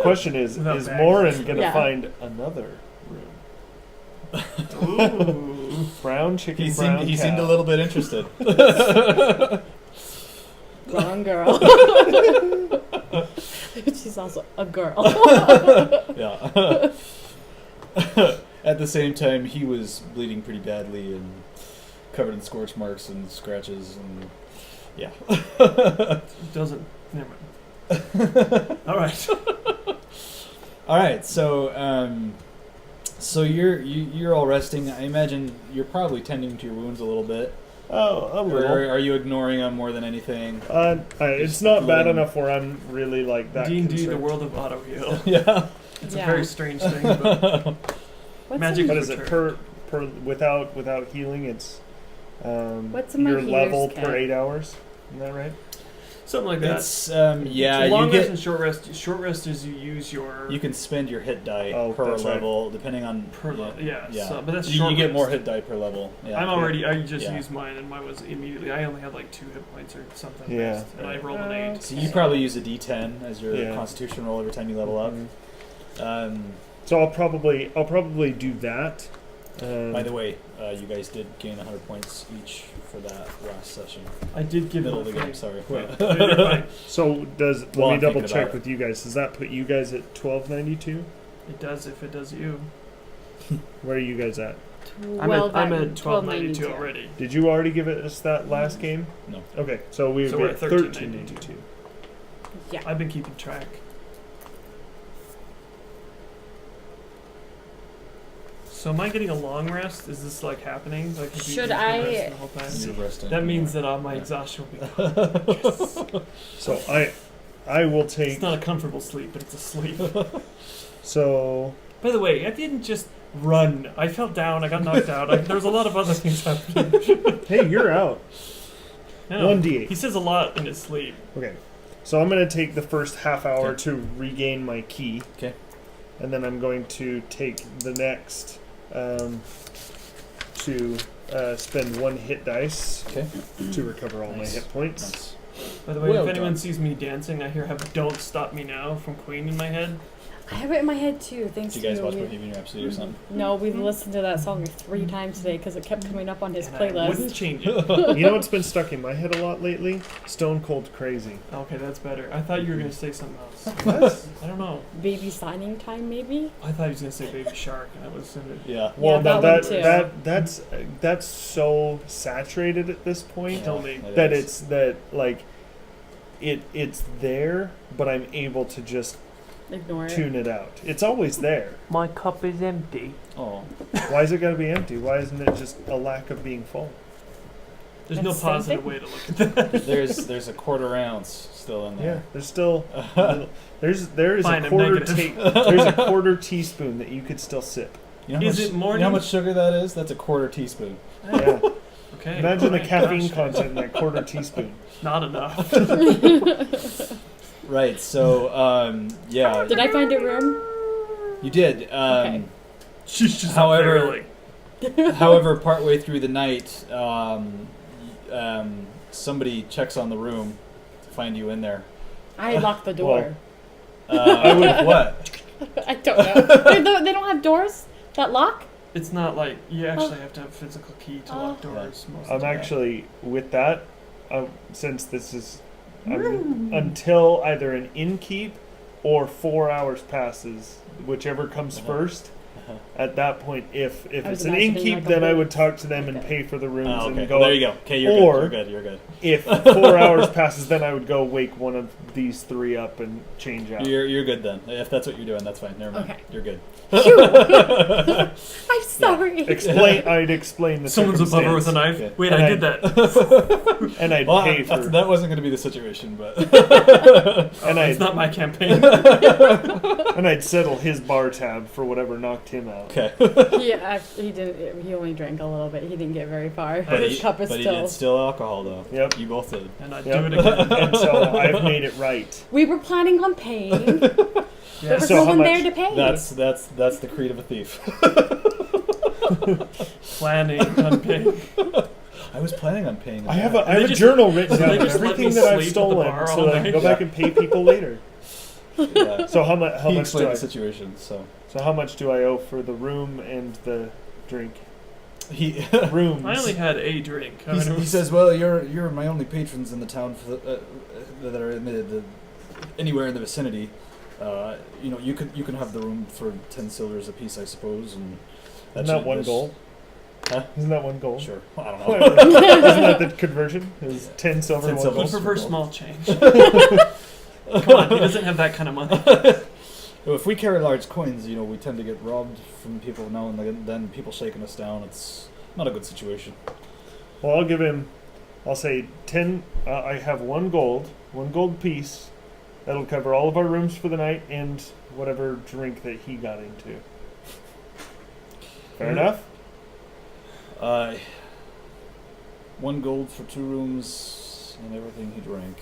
C: Question is
A: Without bags.
C: Morin gonna
D: Yeah.
C: find another room?
A: Ooh.
C: Brown chicken,
B: He
C: brown
B: seemed
C: cow.
B: a little bit interested.
D: Wrong girl. She's also a girl.
B: Yeah. At the same time, he was bleeding pretty badly and covered in scorch marks and scratches and yeah.
A: Doesn't. Never mind. All right.
B: All right. So so you're all resting. I imagine you're probably tending to your wounds a little bit.
C: Oh, a
B: Or
C: little.
B: are you ignoring them more than anything?
C: It's not bad
B: letting-
C: enough where I'm really like that.
A: D&D, the
C: concerned.
A: world of auto heal.
B: Yeah.
A: It's
D: Yeah.
A: a very strange thing, but
D: What's
A: Magic-
D: in,
C: What is it? Per without healing. It's
D: What's in my
C: your
D: healer's
C: level
D: kit?
C: per 8 hours. Isn't that right?
A: Something like that.
B: It's yeah.
A: Long
B: You
A: rest
B: get
A: and short rest. Short rest is you use your
B: you can spend your hit die
C: Oh,
B: per
C: that's right.
B: level depending on
A: per level. Yeah.
B: Yeah.
A: So, but that's
B: you,
A: short
B: you get
A: rest.
B: more hit die per level. Yeah.
A: I just
B: Yeah.
A: used mine, and mine was immediately. I only had like 2 hit points or something.
C: Yeah.
A: Missed, and I rolled an 8.
B: So you probably use a D10 as your
C: Yeah.
B: Constitution roll every time you level up.
C: Mhm. So I'll probably do that.
B: By the way, you guys did gain 100 points each for that last session.
A: I did give
B: Middle
A: it
B: of the game, sorry.
C: Wait.
A: No, you're fine.
C: So does
B: Well,
C: let
B: I'm
C: me double
B: thinking
C: check
B: about
C: with you guys. Does that put you guys at 1292?
A: It does if it does you.
C: Where are you guys at?
A: I'm at 1292 already.
C: Did you already give it us that last game?
B: No.
C: Okay, so we're
A: So we're
C: at
A: at
C: 1392.
D: Yeah.
A: I've been keeping track. So am I getting a long rest? Is this like happening? Like if you
D: Should
A: just been
D: I-
A: resting the whole time?
B: You're resting.
A: That means that my
B: Yeah.
A: exhaustion will be gone.
C: So I will take.
A: It's not a comfortable sleep, but it's a sleep.
C: So
A: By the way, I didn't just run. I fell down. I got knocked out. There was a lot of other things happening.
C: hey, you're out.
A: No,
C: 1d8.
A: He says a lot in his sleep.
C: Okay, so I'm gonna take the first half hour
B: Okay.
C: to regain my key.
B: Okay.
C: And then I'm going to take the next to spend 1 hit dice
B: Okay.
C: to recover all
B: Nice.
C: my hit points.
B: Nice.
A: By the way,
B: Well
A: if anyone
B: done.
A: sees me dancing, I hear "Have Don't Stop Me Now" from Queen in my head.
D: I have it in my head too. Thanks
B: Did you guys
D: to
B: watch Bohemian Rhapsody or something?
D: No, we've listened to that song 3 times today because it kept coming up on his
A: And I wouldn't
D: playlist.
A: change it.
C: You know what's been stuck in my head a lot lately? Stone Cold Crazy.
A: Okay, that's better. I thought you were gonna say something else.
C: What?
A: I don't know.
D: Baby signing time, maybe.
A: I thought he was gonna say "Baby Shark," and I was gonna.
B: Yeah.
C: Well,
D: Yeah,
C: no,
D: that one too.
C: that's so saturated at this point
A: Tell me.
B: It
C: that
B: is.
C: it's that like it's there, but I'm able to just
D: Ignore it.
C: tune it out. It's always there.
A: My cup is empty.
B: Oh.
C: Why is it got to be empty? Why isn't it just a lack of being full?
A: There's no
D: That's the same
A: positive
D: thing.
A: way to look at that.
B: There's a quarter ounce still in
C: Yeah,
B: there.
C: there's still there is
A: Fine,
C: a
A: I'm
C: quarter
A: negative.
C: there's a quarter teaspoon that you could still sip.
B: You know how
A: Is
B: much,
A: it morning?
B: You know how much sugar that is? That's a quarter teaspoon.
C: Yeah.
A: Okay.
C: Imagine the
A: alright,
C: caffeine
A: gosh.
C: content in that quarter teaspoon.
A: Not enough.
B: Right. So yeah,
D: Did I find a room?
B: you did.
D: Okay.
A: She's just
B: However-
A: up there, like,
B: However, partway through the night, somebody checks on the room to find you in there.
D: I locked the door.
B: I would what?
D: I don't know. They don't have doors that lock?
A: it's not like you actually have to have a physical key to lock
D: Oh.
A: doors. Most
C: I'm
A: of the time.
C: actually with that. Since this is until either an innkeep or 4 hours passes, whichever comes
B: Uh-huh.
C: first.
B: Uh-huh.
C: At that point, if
D: I was
C: it's an
D: imagining
C: innkeep,
D: like a
C: then I
D: boat.
C: would talk to them and
D: Okay.
C: pay for the rooms
B: Oh, okay.
C: and go.
B: There you go. Okay, you're
C: Or-
B: good. You're good.
C: If 4 hours passes, then I would go wake one of these 3 up and change out.
B: You're good then. If that's what you're doing, that's fine. Never mind.
D: Okay.
B: You're good.
D: I'm sorry.
C: I'd explain the
A: Someone's above her with a
C: circumstance,
A: knife.
B: Yeah.
A: Wait,
C: And
A: I
C: I-
A: did that.
C: and I'd
B: Well,
C: pay for.
B: that wasn't going to be the situation, but
C: And
A: It's
C: I'd
A: not my campaign.
C: and I'd settle his bar tab for whatever knocked him out.
B: okay.
D: He didn't. He only drank a little bit. He didn't get very far.
A: But
D: His cup is
B: but he
D: still.
B: did still alcohol though.
C: Yep.
B: You both did.
A: And I'd
C: Yep.
A: do it again.
C: And so I've made it right.
D: We were planning on paying. There
A: Yes.
D: was
C: So
D: no
C: how
D: one
C: much-
D: there to pay.
B: That's the creed of a thief.
A: Planning on paying.
B: I was planning on paying.
C: I have a
A: they just-
C: journal written
A: so
C: down
A: they
C: of
A: just let
C: everything
A: me
C: that I've
A: sleep at the
C: stolen,
A: bar
C: so
A: all
C: that I can go
A: night?
C: back and pay people later.
B: Yeah.
C: So how much? How
B: He
C: much do
B: explained
C: I?
B: the situation. So
C: So how much do I owe for the room and the drink?
B: he
C: Rooms.
A: I only had a drink. I mean, it
B: he
A: was-
B: says, "Well, you're my only patrons in the town for that are in the anywhere in the vicinity. You know, you can have the room for 10 silvers apiece, I suppose, and
C: Isn't that one gold?
B: Huh?
C: Isn't that one gold?
B: Sure. I don't know.
C: Whatever. Isn't that the conversion? Is 10 silver,
B: 10
C: 1
B: silver.
A: he
C: gold?
A: prefers small change. Come on, he doesn't have that kind of money.
B: Well, if we carry large coins, you know, we tend to get robbed from people now and then. People shaking us down. It's not a good situation.
C: Well, I'll give him. I'll say 10. I have 1 gold piece. That'll cover all of our rooms for the night and whatever drink that he got into. Fair enough.
B: 1 gold for 2 rooms and everything he drank.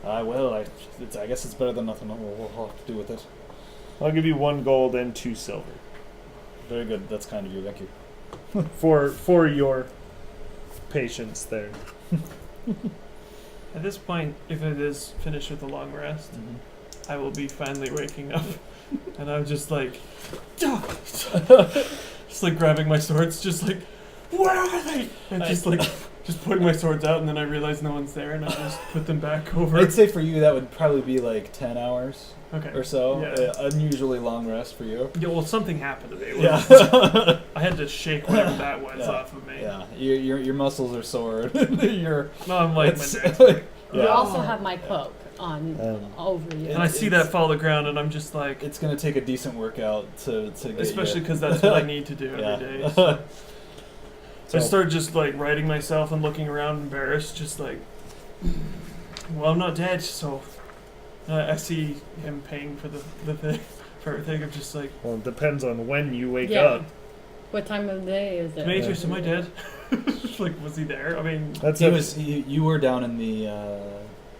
B: Well, I guess it's better than nothing. We'll have to do with it.
C: I'll give you 1 gold and 2 silver
B: Very good. That's kind of you. Thank you.
C: for your patience there.
A: At this point, if it is finished with a long rest, I will be finally waking up, and I'm just like, just like grabbing my swords, just like, where are they? And just like, just putting my swords out, and then I realize no one's there, and I just put them back over.
B: I'd say for you that would probably be like 10 hours
A: Okay.
B: or so.
A: Yeah.
B: Unusually long rest for you.
A: Yeah, well, something happened to me. It
B: Yeah.
A: was- I had to shake whatever that was
B: Yeah.
A: off of me.
B: Yeah. Your muscles are sore. You're.
A: No, I'm like,
B: It's-
A: my dad's
D: You
B: Yeah.
D: also have my cloak on over you.
A: and I see that fall to the ground, and I'm just like,
B: It's gonna take a decent workout to get
A: especially
B: you.
A: because that's what I need to do
B: Yeah.
A: every day. So.
C: So-
A: I start just like writing myself and looking around embarrassed, just like, well, I'm not dead, so I see him paying for the thing, for everything. I'm just like,
C: Well, it depends on when you wake
D: Yeah.
C: up.
D: What time of day is it?
A: Demetrius, am I dead? Like, was he there? I mean,
C: That's
B: You were down in the.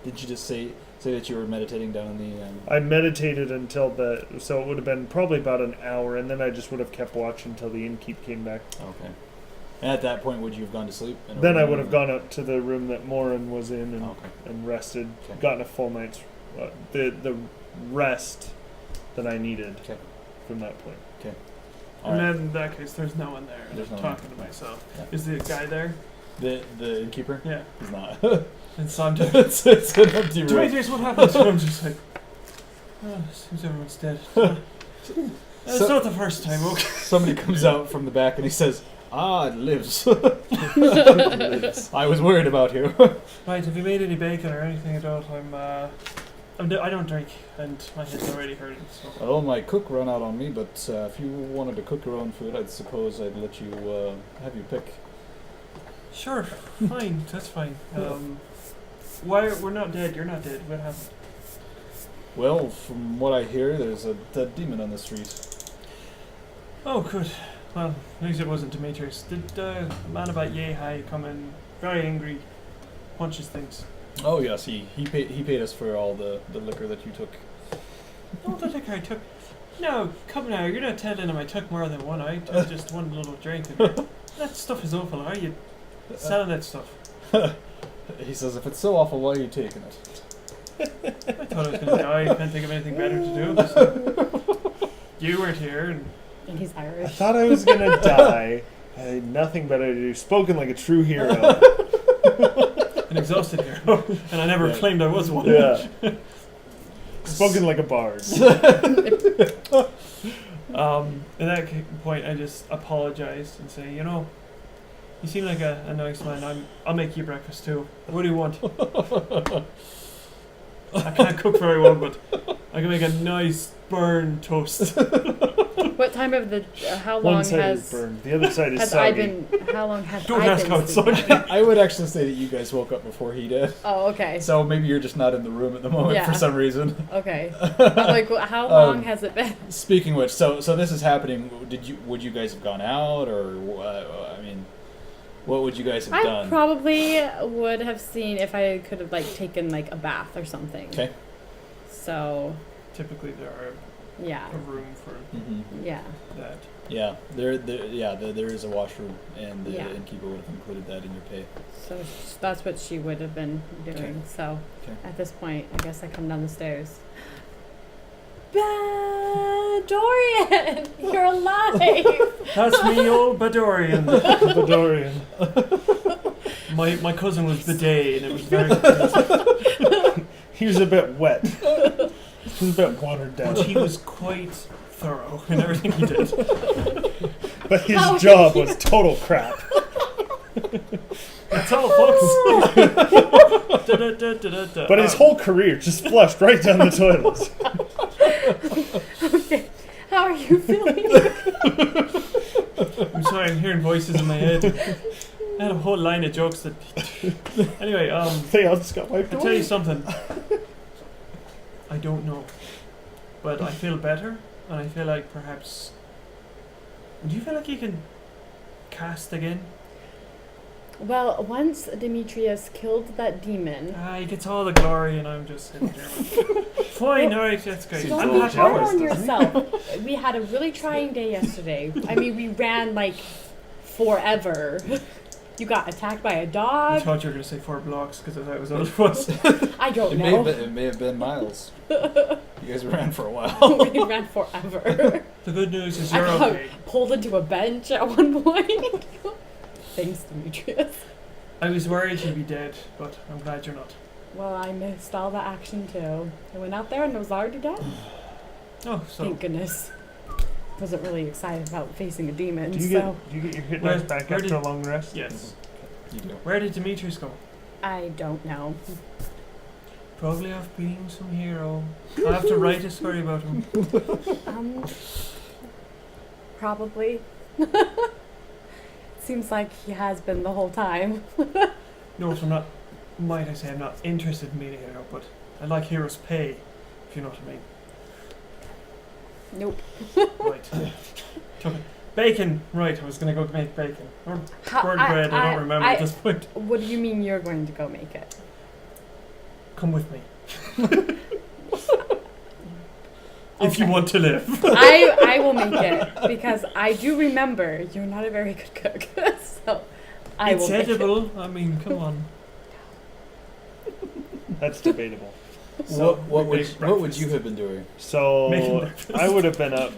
B: Did you just say that you were meditating down in the?
C: I meditated until so it would have been probably about an hour, and then I just would have kept watch until the innkeep came back.
B: Okay. And at that point, would you have gone to sleep?
C: Then I would have gone up to the room that Morin was in
B: Okay.
C: and rested,
B: Okay.
C: gotten a full night's the rest that I needed
B: Okay.
C: from that point.
B: All
A: and
B: right.
A: then in that case, there's no one there. And
B: There's
A: I'm
B: no one.
A: talking to myself.
B: Yeah.
A: Is the guy there?
B: The innkeeper?
A: Yeah.
B: He's not.
A: And so I'm just,
B: it's an empty room.
A: Demetrius, what happened? And I'm just like, oh, seems everyone's dead. It's
B: So-
A: not the first time, okay.
B: Somebody comes out from the back and he says, it lives. I was worried about you.
A: Right, have you made any bacon or anything at all? I don't drink, and my head's already hurting. So.
B: Well, my cook ran out on me, but if you wanted to cook your own food, I'd suppose I'd let you have you pick.
A: Sure, fine, that's fine. Why we're not dead? You're not dead. What happened?
B: Well, from what I hear, there's a dead demon on the street.
A: Oh, good. Well, at least it wasn't Demetrius. Did a man about yay high come in very angry, punches things?
B: Oh yes, he paid us for all the liquor that you took.
A: Oh, the liquor I took. No, come now. You're not telling him I took more than one. I took just one little drink. And that stuff is awful. How are you selling that stuff?
B: He says, if it's so awful, why are you taking it?
A: I thought I was going to die. I can't think of anything better to do. So you weren't here, and
D: He's
C: I
D: Irish.
C: thought I was gonna die. I had nothing better to do. Spoken like a true hero.
A: an exhausted hero, and I never
B: Yeah.
A: claimed I was one.
C: Yeah. Spoken like a bard.
A: In that point, I just apologize and say, you seem like a nice man. I'll make you breakfast too. What do you want? I can't cook very well, but I can make a nice burn toast.
D: What time of the? How
C: One
D: long
C: side
D: has
C: is burned, the other side is
D: has I
C: soggy.
D: been? How long have
A: Don't
D: I
A: ask
D: been
A: how it's
D: sleeping?
A: soggy.
B: I would actually say that you guys woke up before he did.
D: Oh, okay.
B: So maybe you're just not in the room at the moment
D: Yeah.
B: for some reason.
D: Okay. I'm like, how long has it been?
B: Speaking of which, so this is happening. Would you guys have gone out, or I mean, what would you guys have
D: I
B: done?
D: probably would have seen if I could have taken a bath or something.
B: Okay.
D: So
A: Typically, there are
D: yeah,
A: a room for
D: yeah.
A: that.
B: Yeah, there is a washroom, and the
D: Yeah.
B: innkeeper would have included that in your pay.
D: So that's what she would have been doing.
B: Okay.
D: So
B: Okay.
D: at this point, I guess I come down the stairs. Dorian, you're alive!
A: That's me, old Badorian.
C: Badorian.
A: My cousin was bidet, and it was very.
C: He was a bit wet. He was a bit watered down.
A: But he was quite thorough in everything he did.
C: But his
D: How
C: job
D: did
C: was total crap.
A: That's all, folks.
C: But his whole career just flushed right down the toilet.
D: Okay, how are you feeling?
A: I'm sorry, I'm hearing voices in my head. I had a whole line of jokes that. Anyway,
C: They all just got wiped
A: I'll tell you
C: away.
A: something. I don't know, but I feel better, and I feel like perhaps. Do you feel like you can cast again?
D: Well, once Demetrius killed that demon,
A: He gets all the glory, and I'm just sitting there. Fine, alright, that's great.
C: Seems
D: don't
C: a
A: I'm
C: little
D: be
A: happy.
D: hard
C: jealous,
D: on
C: doesn't
D: yourself. We had a really trying day yesterday. I mean, we ran like forever. You got attacked by a
A: I
D: dog.
A: thought you were going to say 4 blocks because I thought it was all it was.
D: I don't
E: It
D: know.
E: may have been miles. You guys ran for a while.
D: We ran forever.
A: The good news is
D: I
A: you're
D: got
A: okay.
D: pulled into a bench at one point. Thanks, Demetrius.
A: I was worried you'd be dead, but I'm glad you're not.
D: Well, I missed all the action too. I went out there and was already dead.
A: Oh, so
D: Thank goodness. Wasn't really excited about facing a demon,
C: Do you
D: so
C: get your hit
A: Where-
C: dice back
A: where
C: after
A: did-
C: a long rest?
A: yes.
E: You do.
A: Where did Demetrius go?
D: I don't know.
A: Probably off being some hero. I'll have to write a story about him.
D: Probably. Seems like he has been the whole time.
A: No, so I'm not. Might I say I'm not interested in being a hero, but I like heroes' pay, if you know what I mean.
D: Nope.
A: Right. Took it. Bacon. Right, I was gonna go make bacon or
D: How,
A: bird bread. I don't remember at this point.
D: What do you mean you're going to go make it?
A: Come with me. If you
D: Okay.
A: want to live.
D: I will make it because I do remember you're not a very good cook. So I
A: It's
D: will make it.
A: edible. I mean, come on.
C: That's debatable.
A: So,
E: what
A: we
E: would
A: make
E: what would
A: breakfast.
E: you have been doing?
A: Making
C: So
A: breakfast.
C: I would have been up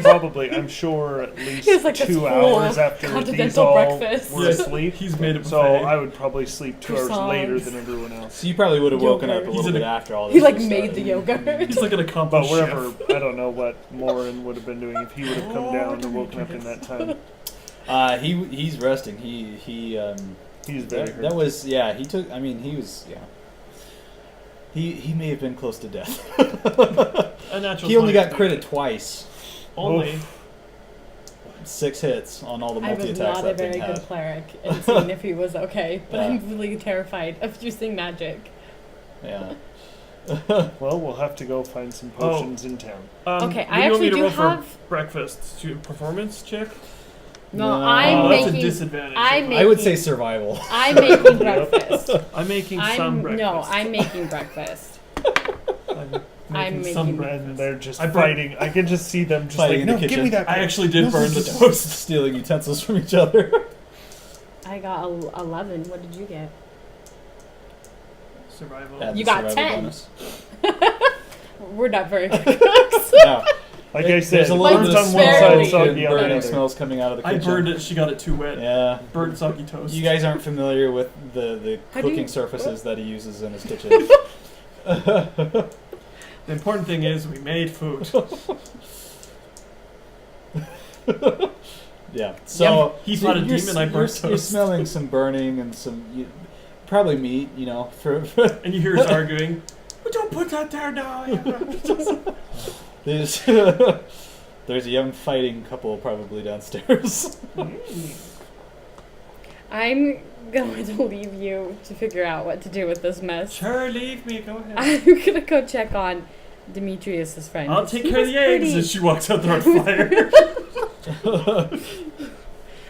C: probably, I'm sure, at least
D: It's like this
C: 2
D: full
C: hours after these
D: continental
C: all
D: breakfast.
C: were
A: Yes.
C: asleep.
A: He's made a
C: So
A: buffet.
C: I would probably sleep 2 hours later
D: Croissants.
C: than everyone else.
E: So you probably would have woken up a
D: Yogurt.
E: little
A: He's
E: bit
A: in a-
E: after all this.
D: He like
E: was
D: made the
E: started.
D: yogurt.
A: He's like an
C: But
A: accomplished
C: wherever,
A: chef.
C: I don't know what Morin would have been doing if he would have come down and woken up in that time.
E: He's resting. He's
C: very
E: that,
C: hurt.
E: that was he took. I mean he was He may have been close to death.
A: A natural
E: He only
A: 20.
E: got critted twice.
A: Only.
E: 6 hits on all the
D: I was
E: multi-attacks
D: not a
E: that
D: very
E: thing
D: good
E: had.
D: cleric in seeing if he was okay, but
E: Yeah.
D: I'm really terrified of using magic.
E: Yeah.
C: Well, we'll have to go find some potions in town.
D: Okay,
A: would
D: I
A: you want
D: actually
A: me to
D: do
A: roll
D: have.
A: for breakfast performance check.
D: No,
E: No.
D: I'm
A: Oh, that's a
D: making.
A: disadvantage.
D: I'm
E: I would say
D: making-
E: survival.
D: I'm making breakfast.
A: I'm making some
D: I'm
A: breakfast.
D: no, I'm making breakfast.
A: I'm making
D: I'm
A: some
D: making-
A: breakfast.
C: And they're just
A: I bur-
C: fighting. I can just see them just
E: Fighting
C: like,
E: in the
C: no, give
E: kitchen.
C: me that.
A: I actually did
C: No,
A: burn the
C: no,
A: toast.
E: Stealing utensils from each other.
D: I got 11. What did you get?
A: Survival.
E: Add
D: You
E: the
D: got
E: survival
D: 10.
E: bonus.
D: We're not very good cooks.
E: No,
C: Like I said,
E: there's a little
C: burnt
E: bit of
C: on one
E: smoke
C: side,
E: and
C: soggy on the
E: burning
C: other.
E: smells coming out of the
A: I
E: kitchen.
A: burned it. She got it too wet.
E: Yeah.
A: Burnt soggy toast.
E: You guys aren't familiar with the
D: How do
E: cooking
D: you-
E: surfaces that he uses in his kitchen.
A: The important thing is we made food.
E: Yeah. So
A: He fought a
E: you're-
A: demon. I burnt
E: you're
A: toast.
E: smelling some burning and some probably meat. You know, for
A: And you hear us arguing. But don't put that there now.
E: there's there's a young fighting couple probably downstairs.
D: I'm going to leave you to figure out what to do with this mess.
A: Sure, leave me. Go ahead.
D: I'm gonna go check on Demetrius's friend.
A: I'll
D: 'cause
A: take
D: he
A: care of
D: was
A: the eggs
D: pretty-
A: as she walks out there on fire.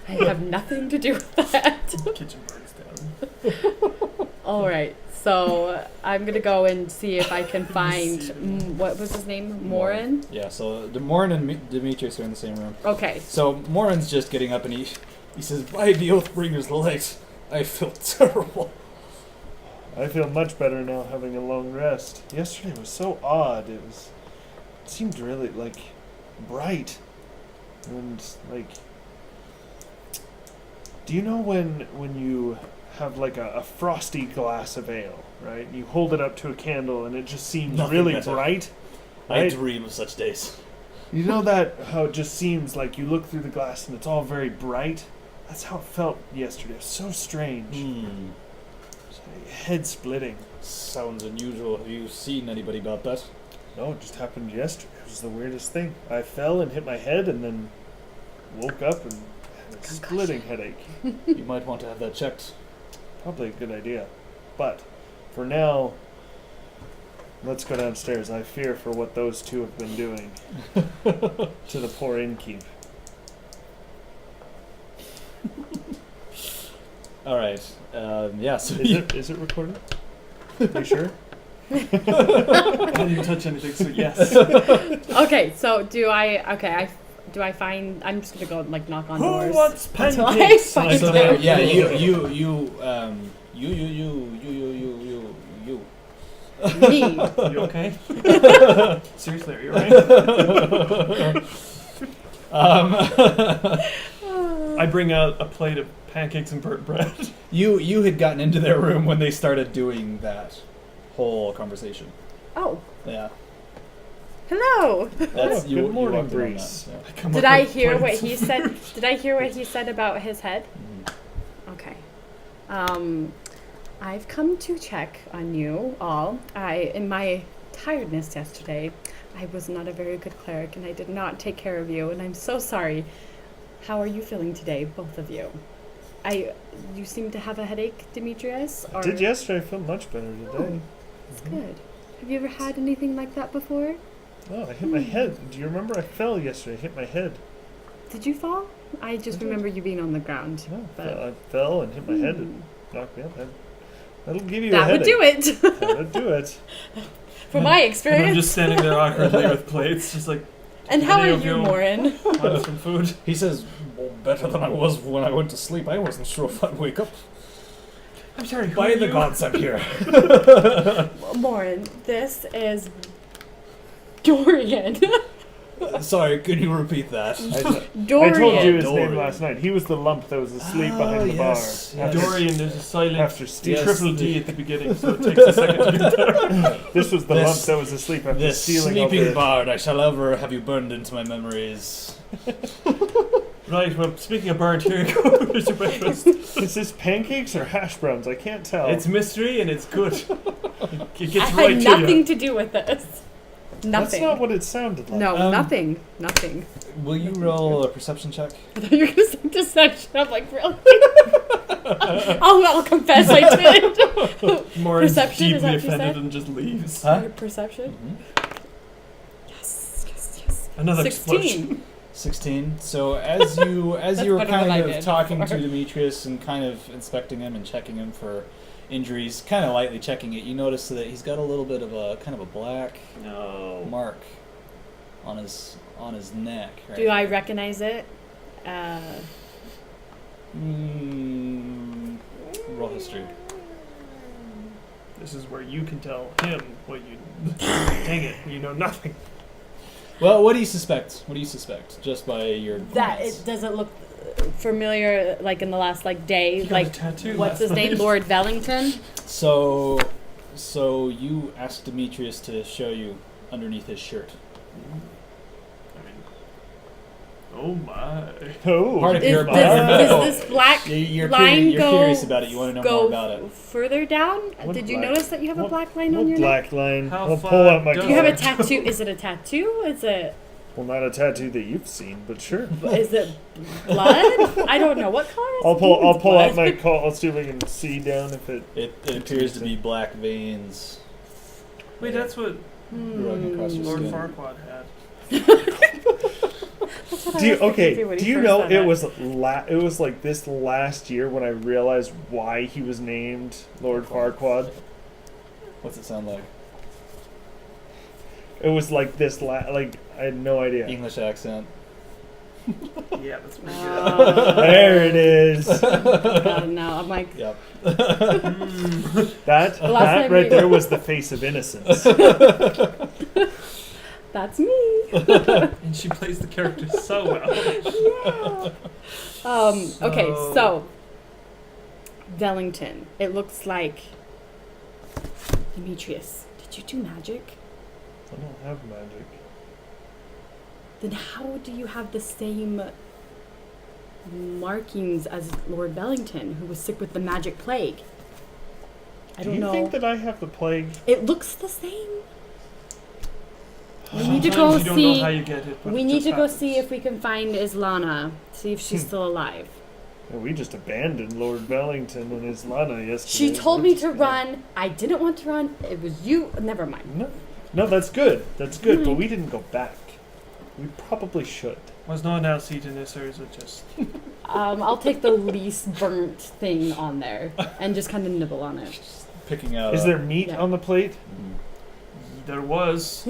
D: I have nothing to do with that.
A: Kitchen burns down.
D: All right, so I'm gonna go and see if I can find
A: See it.
D: what was his name, Morin.
E: Yeah. So Morin and Demetrius are in the same room.
D: Okay,
E: So Morin's just getting up and he says, "By the Oathbringer's legs, I feel terrible."
C: I feel much better now having a long rest. Yesterday was so odd. It seemed really like bright and like. Do you know when you have like a frosty glass of ale, right? You hold it up to a candle and it just seems
E: Nothing
C: really
E: better.
C: bright.
E: I
C: Right?
E: dream of such days.
C: You know that how it just seems like you look through the glass and it's all very bright? That's how it felt yesterday. It was so strange. Head splitting.
E: Sounds unusual. Have you seen anybody about that?
C: No, it just happened yesterday. It was the weirdest thing. I fell and hit my head and then woke up and had a splitting headache.
E: You might want to have that checked.
C: Probably a good idea. But for now, let's go downstairs. I fear for what those two have been doing to the poor innkeep.
B: All right. Yeah. So
C: Is it recorded? Are you sure?
A: I didn't even touch anything, so yes.
D: Okay, so do I find? I'm just gonna go like knock on
A: Who
D: doors.
A: wants
D: until I
A: pancakes?
D: find
B: So
D: them.
B: yeah, you.
D: Me.
A: You okay? Seriously, are you alright? I bring out a plate of pancakes and burnt bread.
B: You had gotten into their room when they started doing that whole conversation.
D: Oh,
B: Yeah.
D: hello.
B: That's
C: Oh,
B: you.
C: good morning,
B: you walked in on
C: Breeze.
B: that, yeah.
A: Come
D: Did
A: up
D: I
A: with
D: hear what
A: plates.
D: he said? Did I hear what he said about his head?
B: Mhm.
D: Okay. I've come to check on you all. In my tiredness yesterday, I was not a very good cleric and I did not take care of you, and I'm so sorry. How are you feeling today, both of you? You seem to have a headache, Demetrius? Or...
C: Did yesterday. I feel much better today.
D: That's good. Have you ever had anything like that before?
C: Oh, I hit my head. Do you remember I fell yesterday? I hit my head.
D: Did you fall? I just
C: I did.
D: remember you being on the ground.
C: No,
D: But-
C: I fell and hit my head and knocked me up. That'll give you a
D: That would
C: headache.
D: do it,
C: That would do it.
D: from my
A: And
D: experience.
A: I'm just standing there awkwardly with plates, just like,
D: And how are
A: Any of
D: you,
A: you-
D: Morin?
A: want some food?
E: He says, well, better than I was when I went to sleep. I wasn't sure if I'd wake up.
A: I'm sorry, who
E: By
A: are
E: the
A: you?
E: gods, I'm here.
D: Morin, this is Dorian.
E: Sorry, could you repeat that?
C: I
D: Dorian.
C: told you his name
E: Dorian.
C: last night. He was the lump that was asleep
E: Oh,
C: behind the
E: yes,
C: bar.
E: yes.
A: Dorian, there's a silent
C: After Steve.
A: triple D at the beginning, so it takes a second to get there.
C: This was the
E: This-
C: lump that was asleep after
E: This
C: stealing all
E: sleeping
C: the...
E: bard, I shall ever have you burned into my memories.
A: Right, well, speaking of burnt, here you go. Here's your breakfast.
C: Is this pancakes or hash browns? I can't tell.
A: It's mystery and it's good. It
D: I
A: gets
D: had
A: right to
D: nothing
A: you.
D: to do with this.
C: That's
D: Nothing.
C: not what it sounded like.
D: No,
B: Um,
D: nothing. Nothing.
B: Will you roll a perception check?
D: I thought you were going to say deception. I'm like, really? I'll confess I did.
A: Morin's
D: Perception, is that
A: deeply
D: what you
A: offended
D: said?
A: and just leaves.
B: Huh?
D: Perception?
B: Mm-hmm.
D: Yes.
A: Another explosion.
B: 16. So as you
D: That's
B: were
D: better than
B: kind
D: I
B: of
D: did
B: talking
D: before.
B: to Demetrius and kind of inspecting him and checking him for injuries, kind of lightly checking it, you notice that he's got a little bit of a kind of a black
A: No.
B: mark on his neck. Right?
D: Do I recognize it?
B: Roll history.
A: This is where you can tell him what you. Dang it, you know nothing.
B: Well, what do you suspect? What do you suspect? Just by your
D: That
B: glance?
D: it doesn't look familiar. Like in the last day,
A: You got a
D: like
A: tattoo
D: what's
A: last
D: his name,
A: night.
D: Lord Vellington.
B: So you asked Demetrius to show you underneath his shirt.
A: I mean, oh my.
C: Oh,
B: Part of
D: Is
B: your
D: this,
B: mind.
D: does this black
B: You're
D: line
B: you're
D: go
B: curious about it. You want to know
D: go
B: more about it.
D: further down?
C: What
D: Did you
C: black-
D: notice that you have a
C: what-
D: black line on
C: what
D: your neck?
C: black line?
A: How
C: I'll
A: far
C: pull out my
A: down?
D: Do you have a
C: card.
D: tattoo? Is it a tattoo? Is it
C: Well, not a tattoo that you've seen, but sure.
D: is it blood? I don't know. What color is
C: I'll pull
D: Demon's
C: out
D: blood?
C: my call. I'll see if I can see down if it.
B: It appears to be black veins.
A: Wait, that's what
B: running across your
A: Lord
B: skin.
A: Farquaad had.
D: That's what I
C: Do you
D: was thinking
C: okay?
D: too when
C: Do
D: he
C: you
D: first
C: know
D: said
C: it was it was like this last year when I realized why he was named Lord Farquaad.
B: What's it sound like?
C: It was like this like I had no idea.
B: English accent.
A: Yeah, that's pretty
C: There it is.
D: God, no, I'm like,
B: Yep.
C: That
D: The last
C: that
D: time
C: right
D: we-
C: there was the face of innocence.
D: that's me.
A: good. And she plays the character so well.
D: Okay, so Vellington. It looks like Demetrius. Did you do magic?
C: I don't have magic.
D: Then how do you have the same markings as Lord Vellington, who was sick with the magic plague? I
C: Do
D: don't
C: you
D: know.
C: think that I have the plague?
D: It looks the same. We need to
A: Sometimes
D: go
A: you don't
D: see.
A: know how you get it, but
D: We
A: it
D: need
A: just
D: to go
A: happens.
D: see if we can find Islana. See if she's still alive.
C: Well, we just abandoned Lord Vellington and his Lana yesterday.
D: She told me to run. I didn't want to run. It was you. Never mind.
C: No, that's good. That's good. But
D: Right.
C: we didn't go back. We probably should.
A: Was no one else eating this, or is it just?
D: I'll take the least burnt thing on there and just kind of nibble on it.
B: Picking out.
C: Is there meat
D: Yeah.
C: on the plate?
A: There was.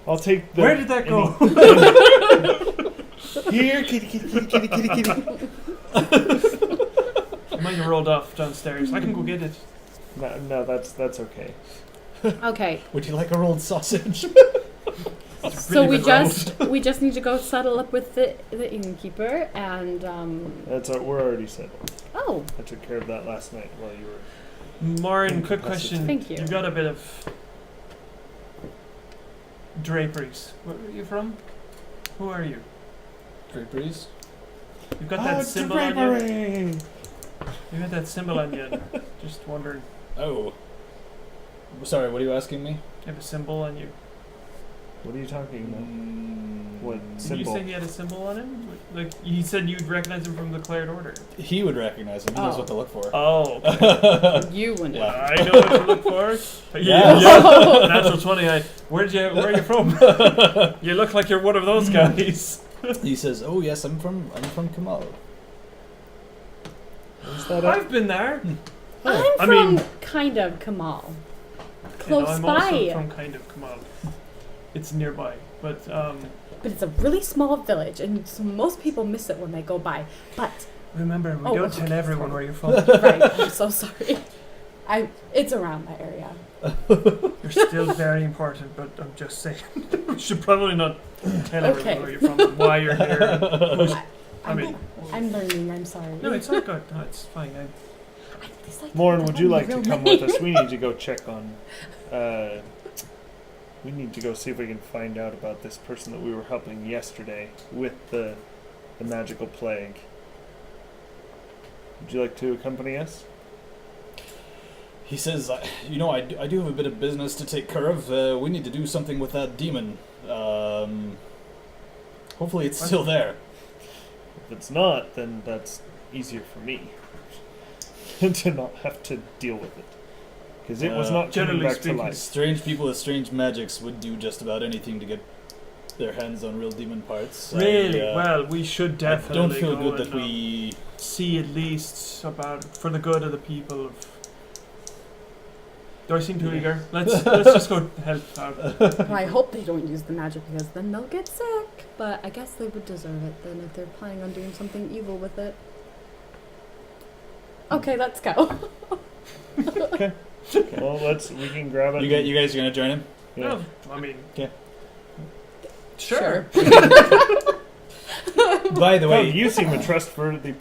C: I'll take the.
A: Where did that go?
C: Here, kitty, kitty, kitty, kitty, kitty, kitty.
A: Mine rolled off downstairs. I can go get it.
C: No, that's okay.
D: Okay,
B: Would you like a rolled sausage?
A: It's
D: so
A: really been
D: we just need to go settle up with the innkeeper and
C: We're already settled.
D: oh,
C: I took care of that last night while you were.
A: Marin, quick
C: Incapacitated.
A: question.
D: Thank you.
A: You've got a bit of draperies. Where are you from? Who are you?
B: Draperies.
A: You've got that symbol on you.
C: drapery!
A: You got that symbol on you. Just wondering.
B: Oh. Sorry, what are you asking me?
A: You have a symbol on you.
C: What are you talking about? What
A: Did
C: symbol?
A: you say he had a symbol on him? Like he said, you'd recognize him from the Declared Order.
B: He would recognize him. He knows
D: Oh.
B: what to look for.
A: Oh, okay.
D: you wouldn't.
B: Yeah.
A: I know what to look for.
B: Yes.
A: Yeah. Natural 20. Where are you from? You look like you're one of those guys.
B: He says, "Oh yes, I'm from Kamal."
C: Is that
A: I've been there.
D: I'm
A: I
D: from
A: mean-
D: kind of Kamal,
A: You know,
D: close
A: I'm
D: by,
A: also from kind of Kamal. It's nearby, but
D: but it's a really small village, and so most people miss it when they go by. But
A: remember, we
D: Oh,
A: don't
D: okay.
A: tell everyone where you're from.
D: right, I'm so sorry. It's around that area.
A: You're still very important, but I'm just saying. We should probably not tell
D: Okay.
A: everyone where you're from and why you're here. I mean,
D: I'm learning. I'm sorry.
A: no, it's not good. No, it's fine.
D: It's like
C: Lauren,
D: they
C: would
D: don't
C: you
D: know
C: like
D: my
C: to
D: real
C: come
D: name.
C: with us? We need to go check on. We need to go see if we can find out about this person that we were helping yesterday with the magical plague. Would you like to accompany us?
B: He says, I do have a bit of business to take care of. We need to do something with that demon. Hopefully it's still there.
C: If it's not, then that's easier for me to not have to deal with it. Because it was not coming
A: generally
C: back to
A: speaking,
C: life.
B: Strange people with strange magics would do just about anything to get their hands on real demon parts.
A: Really? Well, we should
B: I
A: definitely
B: don't feel
A: go
B: good
A: and,
B: that we...
A: see at least about for the good of the people. Do I seem too eager? Let's just go help out.
D: Well, I hope they don't use the magic because then they'll get sick. But I guess they would deserve it then if they're planning on doing something evil with it. Okay, let's go.
C: Well, we can grab it.
B: You guys are going to join him?
C: Yeah.
A: Oh, I mean,
B: Yeah.
A: sure.
B: By the
C: Come,
B: way,
C: you seem a trustworthy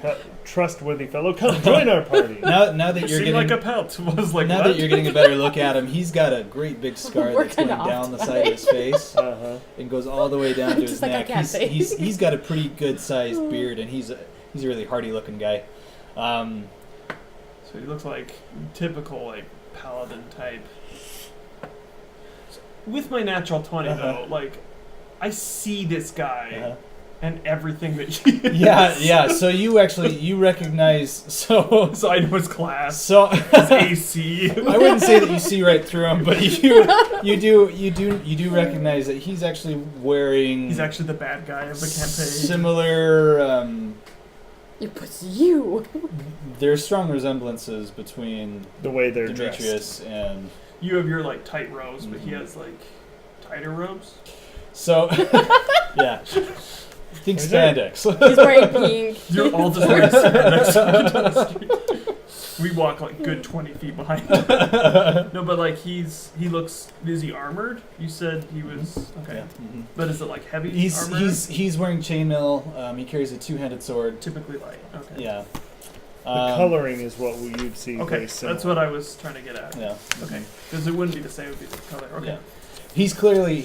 C: fellow. Come join our party.
B: now that
A: You
B: you're
A: seem
B: getting...
A: like a pelt. Was like
B: Now
A: what?
B: that you're getting a better look at him, he's got a great big scar
D: We're
B: that's going
D: kinda
B: down the
D: off
B: side of his face
C: Uh-huh.
B: and goes all the way down to his
D: Just like I
B: neck.
D: can't say.
B: He's got a pretty good sized beard, and he's a really hardy looking guy.
A: So he looks like typical like paladin type. With my natural 20 though, like I see this guy and everything that he is.
B: Yeah. So you recognize so
A: So I know his class,
B: so.
A: his AC.
B: I wouldn't say that you see right through him, but you do recognize that he's actually wearing.
A: He's actually the bad guy of the campaign.
B: Similar.
D: It was you.
B: There's strong resemblances between
C: The way they're dressed.
B: Demetrius and.
A: You have your like tight robes, but he has like tighter robes.
B: So, yeah. Think
C: Is there-
B: spandex.
D: He's wearing pink.
A: You're all just wearing spandex down the street. We walk like good 20 feet behind him. No, but like he looks. Is he armored? You said he was okay.
B: Yeah. Mhm.
A: But is it like heavy
B: He's
A: armor?
B: he's wearing chainmail. He carries a two-handed sword.
A: typically light. Okay.
B: Yeah.
C: The coloring is what you'd see.
A: Okay,
C: very similar.
A: that's what I was trying to get at.
B: Yeah.
A: Okay, because it wouldn't be the same. It would be the color. Okay.
B: Yeah. He's clearly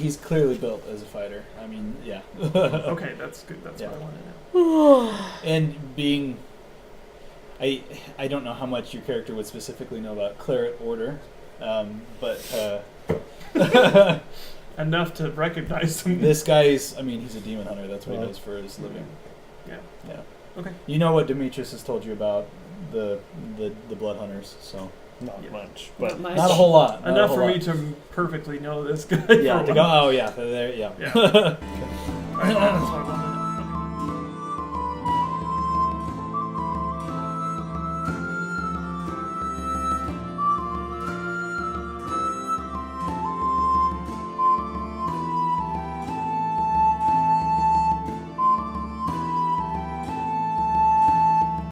B: built as a fighter. I mean, yeah.
A: Okay, that's good. That's
B: Yeah.
A: what I want to know.
B: And being, I don't know how much your character would specifically know about cleric order, but
A: Enough to recognize him.
B: this guy's. I mean, he's a demon hunter. That's what he
C: Well,
B: does for his living.
A: Yeah.
B: Yeah.
A: Okay.
B: You know what Demetrius has told you about the blood hunters, so
C: not
A: Yeah.
C: much,
D: Not
C: but
D: much.
B: not a whole lot. not a
A: Enough
B: whole
A: for
B: lot.
A: me to perfectly know this guy.
B: Yeah.
A: for
B: To
A: a
B: go.
A: while.
B: Oh yeah. There. Yeah.
A: Yeah. All right, that's what I'm